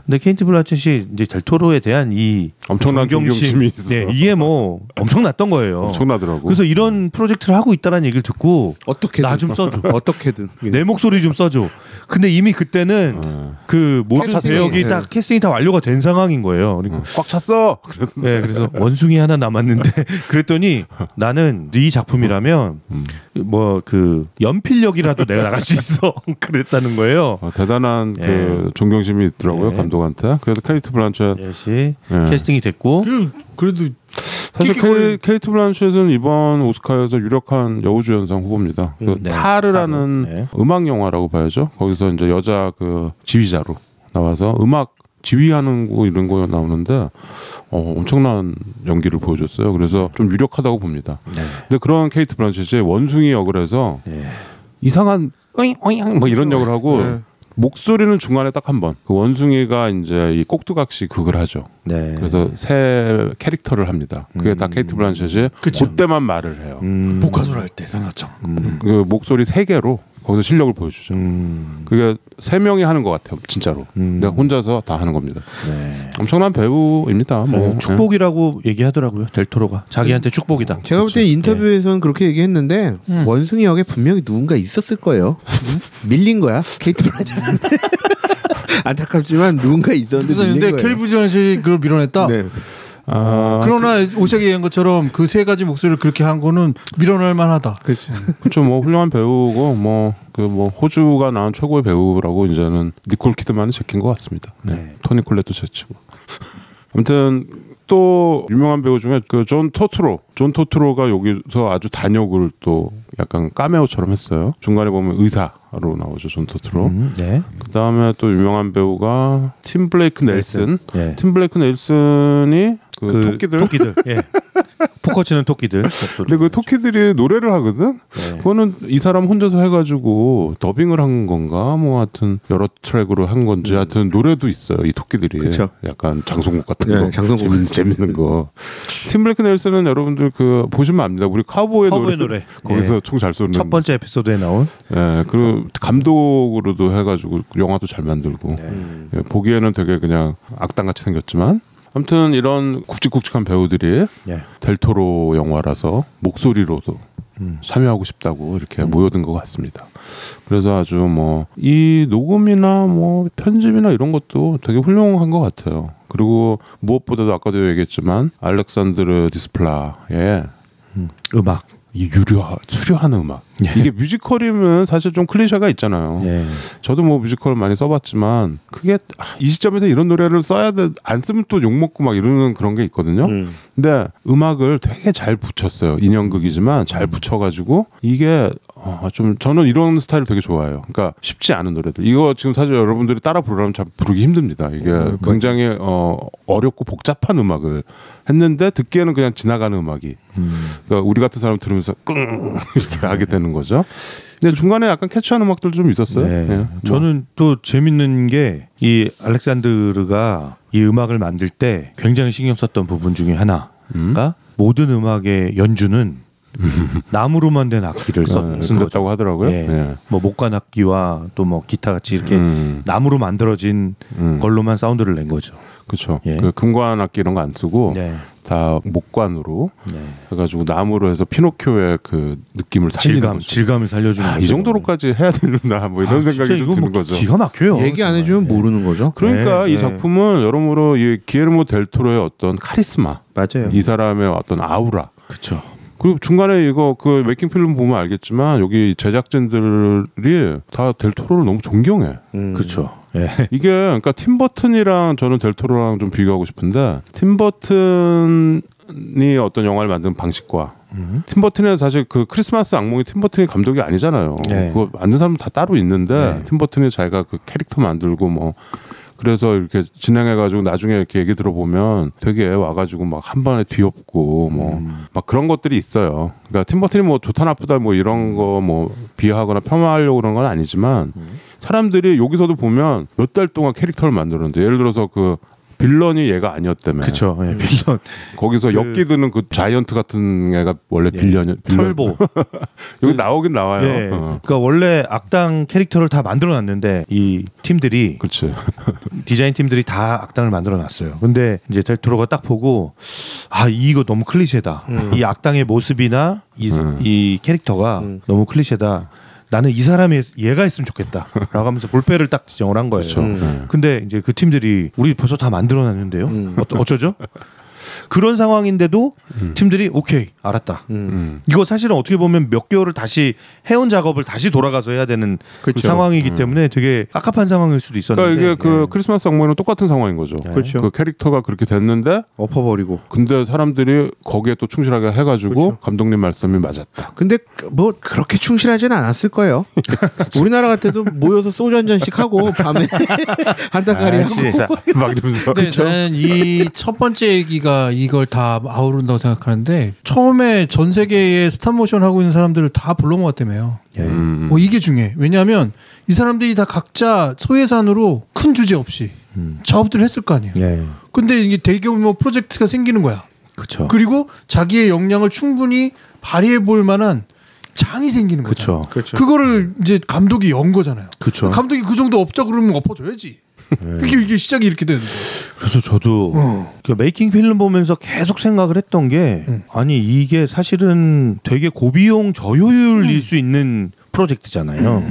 근데 케이트 블란쳇이 이제 델토로에 대한 이 엄청난 존경심이 있어. 네, 이게 뭐 엄청났던 거예요. 엄청나더라고. 그래서 이런 프로젝트를 하고 있다는 얘기를 듣고 어떻게든 나 좀 써줘. 어떻게든 내 목소리 좀 써줘. 근데 이미 그때는 그 모든 배역이 다 캐스팅이 다 완료가 된 상황인 거예요. 그러니까 꽉 찼어. 네, 그래서 원숭이 하나 남았는데 그랬더니 나는 네 작품이라면 뭐 그 연필력이라도 내가 나갈 수 있어. 그랬다는 거예요. 대단한 그 존경심이 있더라고요 감독한테. 그래서 케이트 블란쳇 캐스팅이 됐고 그래도 사실 케이트 블란쳇은 이번 오스카에서 유력한 여우주연상 후보입니다. 그 타르라는 음악 영화라고 봐야죠. 거기서 이제 여자 그 지휘자로 나와서 음악 지휘하는 거 이런 거 나오는데 엄청난 연기를 보여줬어요. 그래서 좀 유력하다고 봅니다. 근데 그런 케이트 블란쳇이 원숭이 역을 해서 이상한 어잉 뭐 이런 역을 하고 목소리는 중간에 딱 한 번. 그 원숭이가 이제 이 꼭두각시 극을 하죠. 그래서 새 캐릭터를 합니다. 그게 다 케이트 블란쳇이 그때만 말을 해요. 복화술 할 때 생각죠. 그 목소리 3개로 거기서 실력을 보여주죠. 그게 3명이 하는 것 같아요, 진짜로. 내가 혼자서 다 하는 겁니다. 엄청난 배우입니다. 뭐 축복이라고 얘기하더라고요. 델토로가 자기한테 축복이다. 제가 볼 때 인터뷰에서는 그렇게 얘기했는데 원숭이 역에 분명히 누군가 있었을 거예요. 밀린 거야, 케이트 블란쳇한테. 안타깝지만 누군가 있었는데 밀린 거예요. 캘리브전이 그걸 밀어냈다. 네. 그러나 오색이 얘기한 것처럼 그 3가지 목소리를 그렇게 한 거는 밀어낼 만하다. 그렇죠. 뭐 훌륭한 배우고 뭐 호주가 낳은 최고의 배우라고 이제는 니콜 키드만이 제낀 것 같습니다. 토니 콜렛도 제치고. 아무튼 또 유명한 배우 중에 그 존 토트로가 여기서 아주 단역을 또 약간 카메오처럼 했어요. 중간에 보면 의사로 나오죠, 존 토트로. 그 다음에 또 유명한 배우가 팀 블레이크 넬슨. 팀 블레이크 넬슨이 그 토끼들. 포커 치는 토끼들. 근데 그 토끼들이 노래를 하거든. 그거는 이 사람 혼자서 해가지고 더빙을 한 건가, 뭐 하여튼 여러 트랙으로 한 건지, 하여튼 노래도 있어요. 이 토끼들이. 그쵸. 약간 장송곡 같은 거. 장송곡 재밌는 거. 팀 블레이크 넬슨은 여러분들 그 보시면 압니다. 우리 카우보이 노래. 거기서 총 잘 쏘는. 첫 번째 에피소드에 나온. 그리고 감독으로도 해가지고 영화도 잘 만들고. 보기에는 되게 그냥 악당같이 생겼지만. 아무튼 이런 굵직굵직한 배우들이 델토로 영화라서 목소리로도 참여하고 싶다고 이렇게 모여든 것 같습니다. 그래서 아주 뭐 이 녹음이나 뭐 편집이나 이런 것도 되게 훌륭한 것 같아요. 그리고 무엇보다도 아까도 얘기했지만 알렉산드르 디스플라의 음악. 이 수려한 음악. 이게 뮤지컬이면 사실 좀 클리셰가 있잖아요. 저도 뭐 뮤지컬 많이 써봤지만 그게 이 시점에서 이런 노래를 써야 돼, 안 쓰면 또 욕먹고 막 이러는 그런 게 있거든요. 근데 음악을 되게 잘 붙였어요. 인형극이지만 잘 붙여가지고 이게 좀 저는 이런 스타일을 되게 좋아해요. 그러니까 쉽지 않은 노래들. 이거 지금 사실 여러분들이 따라 부르려면 참 부르기 힘듭니다. 이게 굉장히 어렵고 복잡한 음악을 했는데 듣기에는 그냥 지나가는 음악이. 그러니까 우리 같은 사람 들으면서 끙 이렇게 하게 되는 거죠. 근데 중간에 약간 캐치한 음악들도 좀 있었어요. 네. 네. 저는 또 재밌는 게 이 알렉산드르가 이 음악을 만들 때 굉장히 신경 썼던 부분 중에 하나가 모든 음악의 연주는 나무로만 된 악기를 쓴 거다고 하더라고요. 예. 네. 뭐 목관 악기와 또 뭐 기타 같이 이렇게 나무로 만들어진 걸로만 사운드를 낸 거죠. 그렇죠. 예. 그 금관 악기 이런 거 안 쓰고 네. 다 목관으로 네. 해가지고 나무로 해서 피노키오의 그 느낌을 살리는 거죠. 질감을 살려주는 이 정도로까지 해야 되는다 뭐 이런 생각이 좀 드는 거죠. 기가 막혀요. 얘기 안 해주면 모르는 거죠. 그러니까 네. 이 작품은 여러모로 이 기에르모 델 토로의 어떤 카리스마, 맞아요. 이 사람의 어떤 아우라, 그렇죠. 그리고 중간에 이거 그 메이킹 필름 보면 알겠지만 여기 제작진들이 다 델 토로를 너무 존경해. 그렇죠. 예. 이게 그러니까 팀 버튼이랑 저는 델 토로랑 좀 비교하고 싶은데 팀 버튼이 어떤 영화를 만든 방식과 팀 버튼은 사실 그 크리스마스 악몽이 팀 버튼이 감독이 아니잖아요. 네. 그거 만든 사람 다 따로 있는데 네. 팀 버튼이 자기가 그 캐릭터 만들고 뭐 그래서 이렇게 진행해가지고 나중에 이렇게 얘기 들어보면 되게 와가지고 막 한 번에 뒤엎고 뭐 막 그런 것들이 있어요. 그러니까 팀 버튼이 뭐 좋다 나쁘다 뭐 이런 거 뭐 비하하거나 폄하하려고 그런 건 아니지만 사람들이 여기서도 보면 몇 달 동안 캐릭터를 만들었는데 예를 들어서 그 빌런이 얘가 아니었다며. 그렇죠. 예, 빌런. 거기서 엮이드는 그 자이언트 같은 애가 원래 빌런. 털보. 여기 나오긴 나와요. 예. 그러니까 원래 악당 캐릭터를 다 만들어놨는데 이 팀들이 그렇지. 디자인 팀들이 다 악당을 만들어놨어요. 근데 이제 델 토로가 딱 보고 이거 너무 클리셰다. 이 악당의 모습이나 이 캐릭터가 너무 클리셰다. 나는 이 사람이 얘가 했으면 좋겠다 라고 하면서 볼펜을 딱 지정을 한 거예요. 그렇죠. 근데 이제 그 팀들이 우리 벌써 다 만들어놨는데요. 어쩌죠? 그런 상황인데도 팀들이 오케이 알았다. 이거 사실은 어떻게 보면 몇 개월을 다시 해온 작업을 다시 돌아가서 해야 되는 그 상황이기 때문에 되게 깝깝한 상황일 수도 있었는데 그러니까 이게 그 크리스마스 악몽이랑 똑같은 상황인 거죠. 그렇죠. 그 캐릭터가 그렇게 됐는데 엎어버리고. 근데 사람들이 거기에 또 충실하게 해가지고 그렇죠. 감독님 말씀이 맞았다. 근데 뭐 그렇게 충실하지는 않았을 거예요. 우리나라 같아도 모여서 소주 한 잔씩 하고 밤에 한달까리 하고. 막 이러면서. 근데 저는 이 첫 번째 얘기가 이걸 다 아우른다고 생각하는데 처음에 전 세계에 스탑모션 하고 있는 사람들을 다 불러 모았다며요. 뭐 이게 중요해. 왜냐하면 이 사람들이 다 각자 소예산으로 큰 주제 없이 작업들을 했을 거 아니에요. 예. 근데 이게 대규모 프로젝트가 생기는 거야. 그렇죠. 그리고 자기의 역량을 충분히 발휘해 볼 만한 장이 생기는 거죠. 그렇죠. 그거를 이제 감독이 연 거잖아요. 그렇죠. 감독이 그 정도 없다 그러면 엎어줘야지. 이게 시작이 이렇게 되는데. 그래서 저도 그 메이킹 필름 보면서 계속 생각을 했던 게 아니 이게 사실은 되게 고비용 저효율일 수 있는 프로젝트잖아요.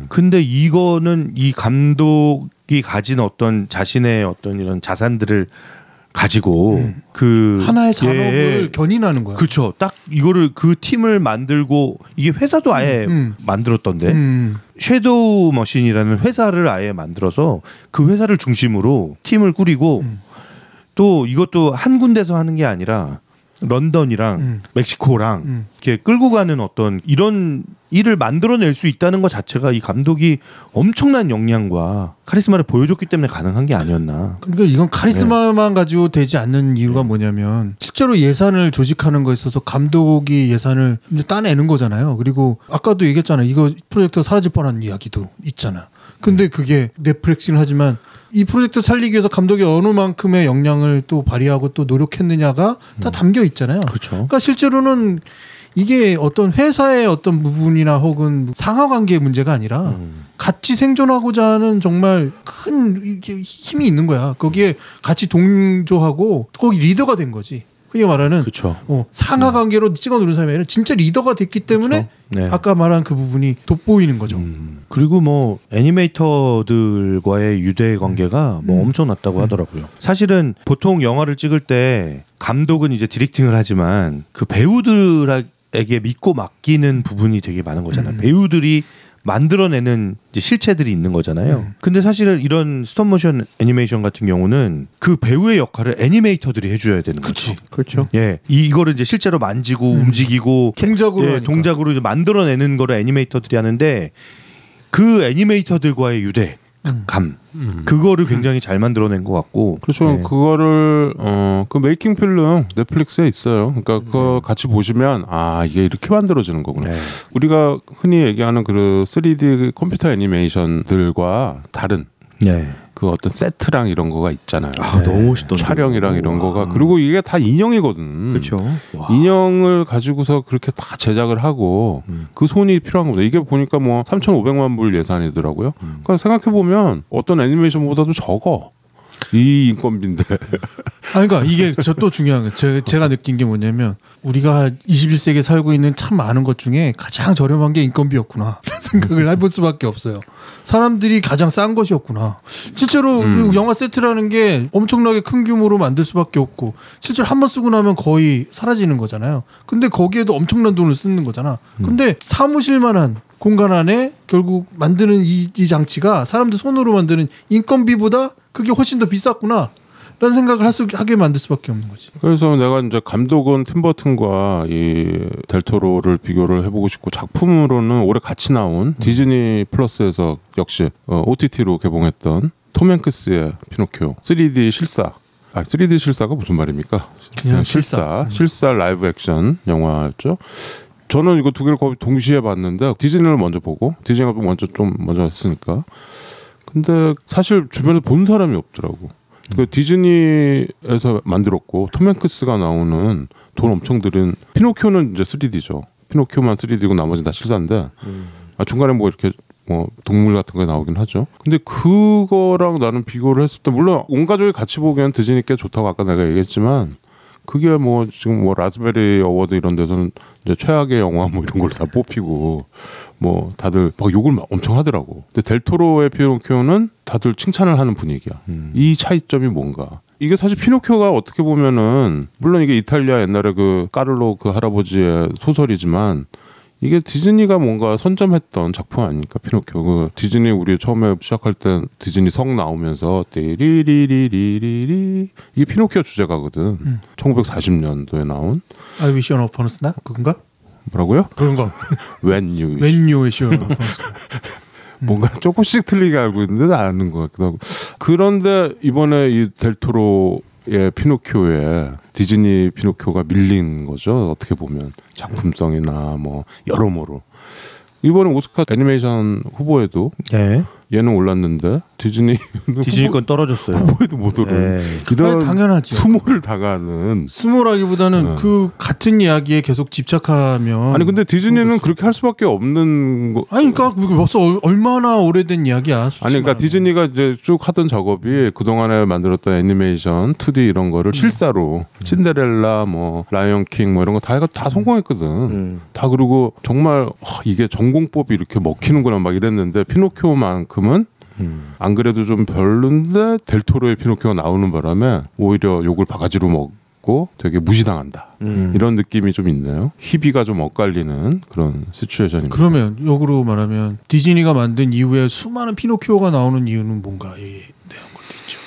근데 이거는 이 감독이 가진 어떤 자신의 어떤 이런 자산들을 가지고 그 하나의 산업을 견인하는 거야. 그렇죠. 딱 이거를 그 팀을 만들고 이게 회사도 아예 만들었던데 섀도우 머신이라는 회사를 아예 만들어서 그 회사를 중심으로 팀을 꾸리고 또 이것도 한 군데서 하는 게 아니라 런던이랑 멕시코랑 이렇게 끌고 가는 어떤 이런 일을 만들어낼 수 있다는 것 자체가 이 감독이 엄청난 역량과 카리스마를 보여줬기 때문에 가능한 게 아니었나. 그러니까 이건 카리스마만 가지고 되지 않는 이유가 뭐냐면 실제로 예산을 조직하는 거에 있어서 감독이 예산을 이제 따내는 거잖아요. 그리고 아까도 얘기했잖아요. 이거 프로젝트가 사라질 뻔한 이야기도 있잖아. 근데 그게 넷플릭스는 하지만 이 프로젝트 살리기 위해서 감독이 어느 만큼의 역량을 또 발휘하고 또 노력했느냐가 다 담겨 있잖아요. 그렇죠. 그러니까 실제로는 이게 어떤 회사의 어떤 부분이나 혹은 상하관계의 문제가 아니라 같이 생존하고자 하는 정말 큰 이게 힘이 있는 거야. 거기에 같이 동조하고 거기 리더가 된 거지. 그게 말하는 그렇죠. 상하관계로 찍어 누른 사람이 아니라 진짜 리더가 됐기 때문에 네. 아까 말한 그 부분이 돋보이는 거죠. 그리고 뭐 애니메이터들과의 유대 관계가 뭐 엄청났다고 하더라고요. 사실은 보통 영화를 찍을 때 감독은 이제 디렉팅을 하지만 그 배우들에게 믿고 맡기는 부분이 되게 많은 거잖아요. 배우들이 만들어내는 이제 실체들이 있는 거잖아요. 근데 사실은 이런 스톱모션 애니메이션 같은 경우는 그 배우의 역할을 애니메이터들이 해줘야 되는 거죠. 그렇죠. 예, 이거를 이제 실제로 만지고 움직이고 동작으로 예, 동작으로 이제 만들어내는 거를 애니메이터들이 하는데 그 애니메이터들과의 유대감 그거를 굉장히 잘 만들어낸 것 같고. 그렇죠. 네. 그거를 그 메이킹 필름 넷플릭스에 있어요. 그러니까 그거 같이 보시면 아 이게 이렇게 만들어지는 거구나. 네. 우리가 흔히 얘기하는 그 3D 컴퓨터 애니메이션들과 다른 네. 그 어떤 세트랑 이런 거가 있잖아요. 아, 너무 멋있던데. 촬영이랑 이런 거가 그리고 이게 다 인형이거든. 그렇죠. 인형을 가지고서 그렇게 다 제작을 하고 그 손이 필요한 겁니다. 이게 보니까 뭐 3,500만 불 예산이더라고요. 그러니까 생각해 보면 어떤 애니메이션보다도 적어. 이 인건비인데. 그러니까 이게 저 또 중요한 거 제가 느낀 게 뭐냐면 우리가 21세기에 살고 있는 참 많은 것 중에 가장 저렴한 게 인건비였구나 이런 생각을 해볼 수밖에 없어요. 사람들이 가장 싼 것이었구나. 실제로 그 영화 세트라는 게 엄청나게 큰 규모로 만들 수밖에 없고 실제로 한 번 쓰고 나면 거의 사라지는 거잖아요. 근데 거기에도 엄청난 돈을 쓰는 거잖아. 근데 사무실만한 공간 안에 결국 만드는 이 장치가 사람들 손으로 만드는 인건비보다 그게 훨씬 더 비쌌구나 라는 생각을 하게 만들 수밖에 없는 거지. 그래서 내가 이제 감독은 팀버튼과 이 델토로를 비교를 해보고 싶고 작품으로는 올해 같이 나온 디즈니 플러스에서 역시 OTT로 개봉했던 톰 행크스의 피노키오 3D 실사. 3D 실사가 무슨 말입니까? 그냥 실사 라이브 액션 영화였죠. 저는 이거 두 개를 거의 동시에 봤는데 디즈니를 먼저 보고 디즈니가 먼저 했으니까. 근데 사실 주변에 본 사람이 없더라고. 그 디즈니에서 만들었고 톰 행크스가 나오는 돈 엄청 들인 피노키오는 이제 3D죠. 피노키오만 3D고 나머지는 다 실사인데 중간에 뭐 이렇게 뭐 동물 같은 거 나오긴 하죠. 근데 그거랑 나는 비교를 했을 때 물론 온 가족이 같이 보기엔 디즈니 꽤 좋다고 아까 내가 얘기했지만 그게 뭐 지금 뭐 라즈베리 어워드 이런 데서는 이제 최악의 영화 뭐 이런 걸로 다 뽑히고 뭐 다들 막 욕을 막 엄청 하더라고. 근데 델토로의 피노키오는 다들 칭찬을 하는 분위기야. 이 차이점이 뭔가? 이게 사실 피노키오가 어떻게 보면은 물론 이게 이탈리아 옛날에 그 까를로 그 할아버지의 소설이지만 이게 디즈니가 뭔가 선점했던 작품 아닙니까? 피노키오. 그 디즈니 우리 처음에 시작할 때 디즈니 성 나오면서 띠리리리리리리 이게 피노키오 주제가거든. 1940년도에 나온. I wish on a promise 나 그건가? 뭐라고요? 그런 거. When you wish on a promise. 뭔가 조금씩 틀리게 알고 있는데 아는 것 같기도 하고. 그런데 이번에 이 델토로의 피노키오에 디즈니 피노키오가 밀린 거죠. 어떻게 보면 작품성이나 뭐 여러모로. 이번에 오스카 애니메이션 후보에도 네. 얘는 올랐는데 디즈니 건 떨어졌어요. 후보에도 못 오른. 네. 이런 당연하죠. 수모를 당하는. 수모라기보다는 그 같은 이야기에 계속 집착하면. 아니 근데 디즈니는 그렇게 할 수밖에 없는 거. 아니 그러니까 벌써 얼마나 오래된 이야기야. 아니 그러니까 디즈니가 이제 쭉 하던 작업이 그 동안에 만들었던 애니메이션 2D 이런 거를 실사로 신데렐라 뭐 라이언 킹 뭐 이런 거 다 성공했거든. 다 그리고 정말 이게 전공법이 이렇게 먹히는구나 막 이랬는데 피노키오만큼은 안 그래도 좀 별론데 델토로의 피노키오가 나오는 바람에 오히려 욕을 바가지로 먹고 되게 무시당한다. 이런 느낌이 좀 있네요. 희비가 좀 엇갈리는 그런 시츄에이션입니다. 그러면 역으로 말하면 디즈니가 만든 이후에 수많은 피노키오가 나오는 이유는 뭔가에 대한 것도 있죠.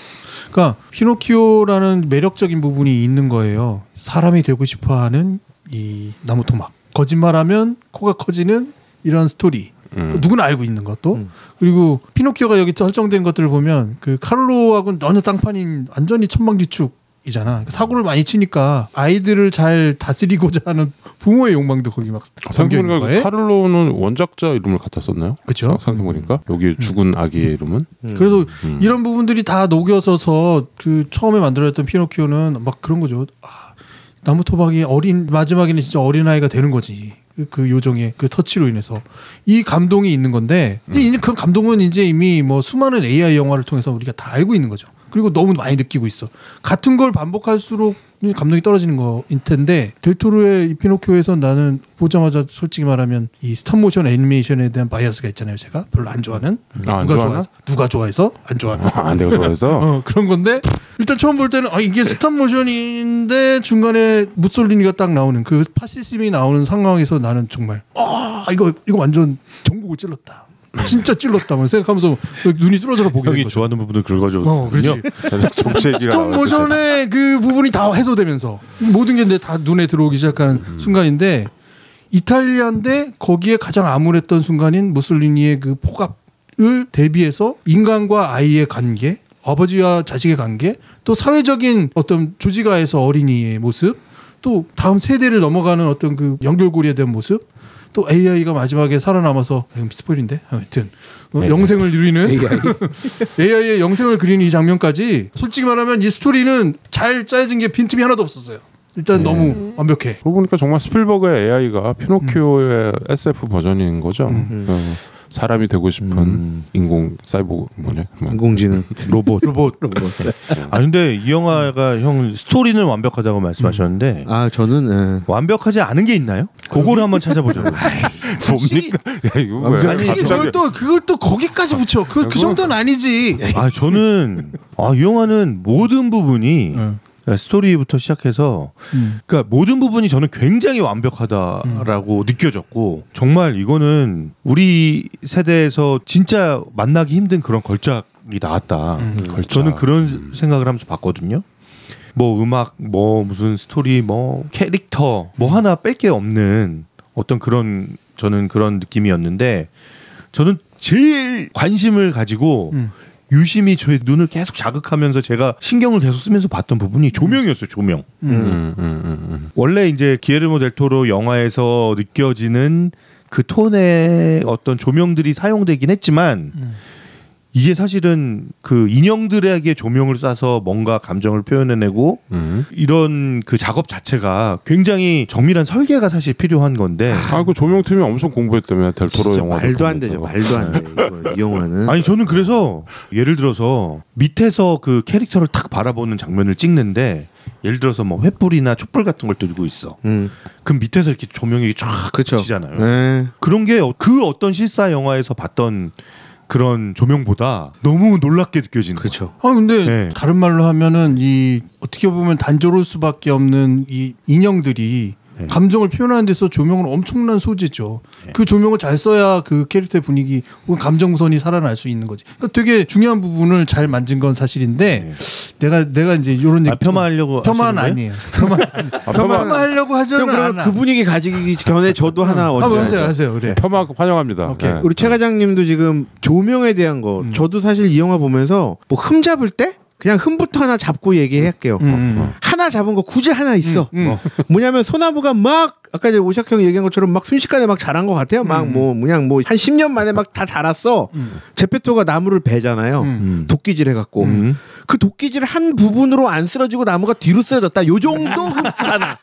그러니까 피노키오라는 매력적인 부분이 있는 거예요. 사람이 되고 싶어하는 이 나무 토막. 거짓말하면 코가 커지는 이런 스토리. 누구나 알고 있는 것도. 그리고 피노키오가 여기 설정된 것들을 보면 그 카를로하고는 어느 땅판인 완전히 천방지축이잖아. 그러니까 사고를 많이 치니까 아이들을 잘 다스리고자 하는 부모의 욕망도 거기 막 담겨 있는 거예요. 카를로는 원작자 이름을 갖다 썼나요? 그렇죠. 생각해보니까 여기 죽은 아기의 이름은. 그래서 이런 부분들이 다 녹여서서 그 처음에 만들어졌던 피노키오는 막 그런 거죠. 나무 토박이 마지막에는 진짜 어린아이가 되는 거지. 그 요정의 그 터치로 인해서 이 감동이 있는 건데 그 감동은 이제 이미 뭐 수많은 AI 영화를 통해서 우리가 다 알고 있는 거죠. 그리고 너무 많이 느끼고 있어. 같은 걸 반복할수록 감동이 떨어지는 거일 텐데 델토로의 이 피노키오에서 나는 보자마자 솔직히 말하면 이 스톱모션 애니메이션에 대한 바이어스가 있잖아요. 제가 별로 안 좋아하는 누가 좋아해서 안 좋아하는 내가 좋아해서 그런 건데 일단 처음 볼 때는 이게 스톱모션인데 중간에 무솔리니가 딱 나오는 그 파시즘이 나오는 상황에서 나는 정말 이거 완전 전국을 찔렀다. 진짜 찔렀다 뭐 생각하면서 눈이 뚫어져라 보게 된 형이 거죠. 좋아하는 부분을 긁어줘. 그렇지. 정체 얘기가 스톱모션의 그 부분이 다 해소되면서 모든 게 다 눈에 들어오기 시작하는 순간인데 이탈리아인데 거기에 가장 암울했던 순간인 무솔리니의 그 폭압을 대비해서 인간과 아이의 관계, 아버지와 자식의 관계, 또 사회적인 어떤 조지가에서 어린이의 모습, 또 다음 세대를 넘어가는 어떤 그 연결고리에 대한 모습, 또 AI가 마지막에 살아남아서 스포일인데 하여튼 영생을 누리는 AI의 영생을 그리는 이 장면까지 솔직히 말하면 이 스토리는 잘 짜여진 게 빈틈이 하나도 없었어요. 일단 너무 완벽해. 그러고 보니까 정말 스필버그의 AI가 피노키오의 SF 버전인 거죠. 사람이 되고 싶은 인공 사이보그 인공지능 로봇. 근데 이 영화가 형 스토리는 완벽하다고 말씀하셨는데 저는 완벽하지 않은 게 있나요? 그거를 한번 찾아보죠. 뭡니까? 야, 이거 뭐야? 아니 그걸 또 거기까지 붙여. 그 정도는 아니지. 저는 이 영화는 모든 부분이 스토리부터 시작해서 그러니까 모든 부분이 저는 굉장히 완벽하다라고 느껴졌고 정말 이거는 우리 세대에서 진짜 만나기 힘든 그런 걸작이 나왔다. 저는 그런 생각을 하면서 봤거든요. 뭐 음악, 뭐 무슨 스토리, 뭐 캐릭터, 뭐 하나 뺄 게 없는 어떤 그런 저는 그런 느낌이었는데 저는 제일 관심을 가지고 유심히 저의 눈을 계속 자극하면서 제가 신경을 계속 쓰면서 봤던 부분이 조명이었어요. 조명. 원래 이제 기에르모 델 토로 영화에서 느껴지는 그 톤의 어떤 조명들이 사용되긴 했지만 이게 사실은 그 인형들에게 조명을 쏴서 뭔가 감정을 표현해내고 이런 그 작업 자체가 굉장히 정밀한 설계가 사실 필요한 건데 그 조명팀이 엄청 공부했다며 델토로 영화 말도 안 되죠. 말도 안 돼. 이 영화는 아니 저는 그래서 예를 들어서 밑에서 그 캐릭터를 탁 바라보는 장면을 찍는데 예를 들어서 뭐 횃불이나 촛불 같은 걸 들고 있어. 그럼 밑에서 이렇게 조명이 쫙 비치잖아요. 그런 게 그 어떤 실사 영화에서 봤던 그런 조명보다 너무 놀랍게 느껴지는 거죠. 근데 다른 말로 하면은 이 어떻게 보면 단조로울 수밖에 없는 이 인형들이 감정을 표현하는 데서 조명은 엄청난 소재죠. 그 조명을 잘 써야 그 캐릭터의 분위기 혹은 감정선이 살아날 수 있는 거지. 그러니까 되게 중요한 부분을 잘 만진 건 사실인데 내가 이제 이런 얘기 겸하려고 폄하는 아니에요. 폄하하려고 하지는 않아. 그 분위기 가지기 전에 저도 하나 하세요. 그래. 폄하 환영합니다. 우리 최 과장님도 지금 조명에 대한 거 저도 사실 이 영화 보면서 뭐 흠 잡을 때 그냥 흠부터 하나 잡고 얘기할게요. 하나 잡은 거 굳이 하나 있어. 뭐냐면 소나무가 막 아까 이제 오샥 형이 얘기한 것처럼 막 순식간에 막 자란 것 같아요. 막 그냥 한 10년 만에 막 다 자랐어. 제페토가 나무를 베잖아요. 도끼질 해갖고 그 도끼질 한 부분으로 안 쓰러지고 나무가 뒤로 쓰러졌다. 요 정도 흠집 하나.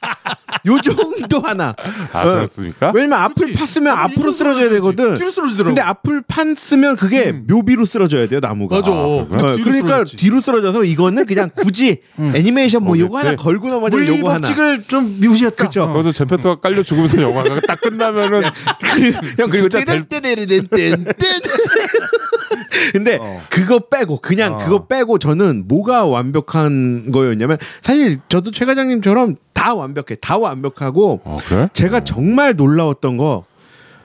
요 정도 하나. 그렇습니까? 왜냐면 앞을 팠으면 앞으로 쓰러져야 되거든. 뒤로 쓰러지더라고. 근데 앞을 팠으면 그게 묘비로 쓰러져야 돼요 나무가. 맞아. 그러니까 뒤로 쓰러져서 이거는 그냥 굳이 애니메이션 뭐 요거 하나 걸고 넘어질 요거 하나. 물리법칙을 좀 미우시했다. 그렇죠. 그래서 제페토가 깔려 죽으면서 영화가 딱 끝나면은 그리고 떼떼떼떼떼떼 근데 그거 빼고 그냥 그거 빼고 저는 뭐가 완벽한 거였냐면 사실 저도 최 과장님처럼 다 완벽해. 다 완벽하고 그래? 제가 정말 놀라웠던 거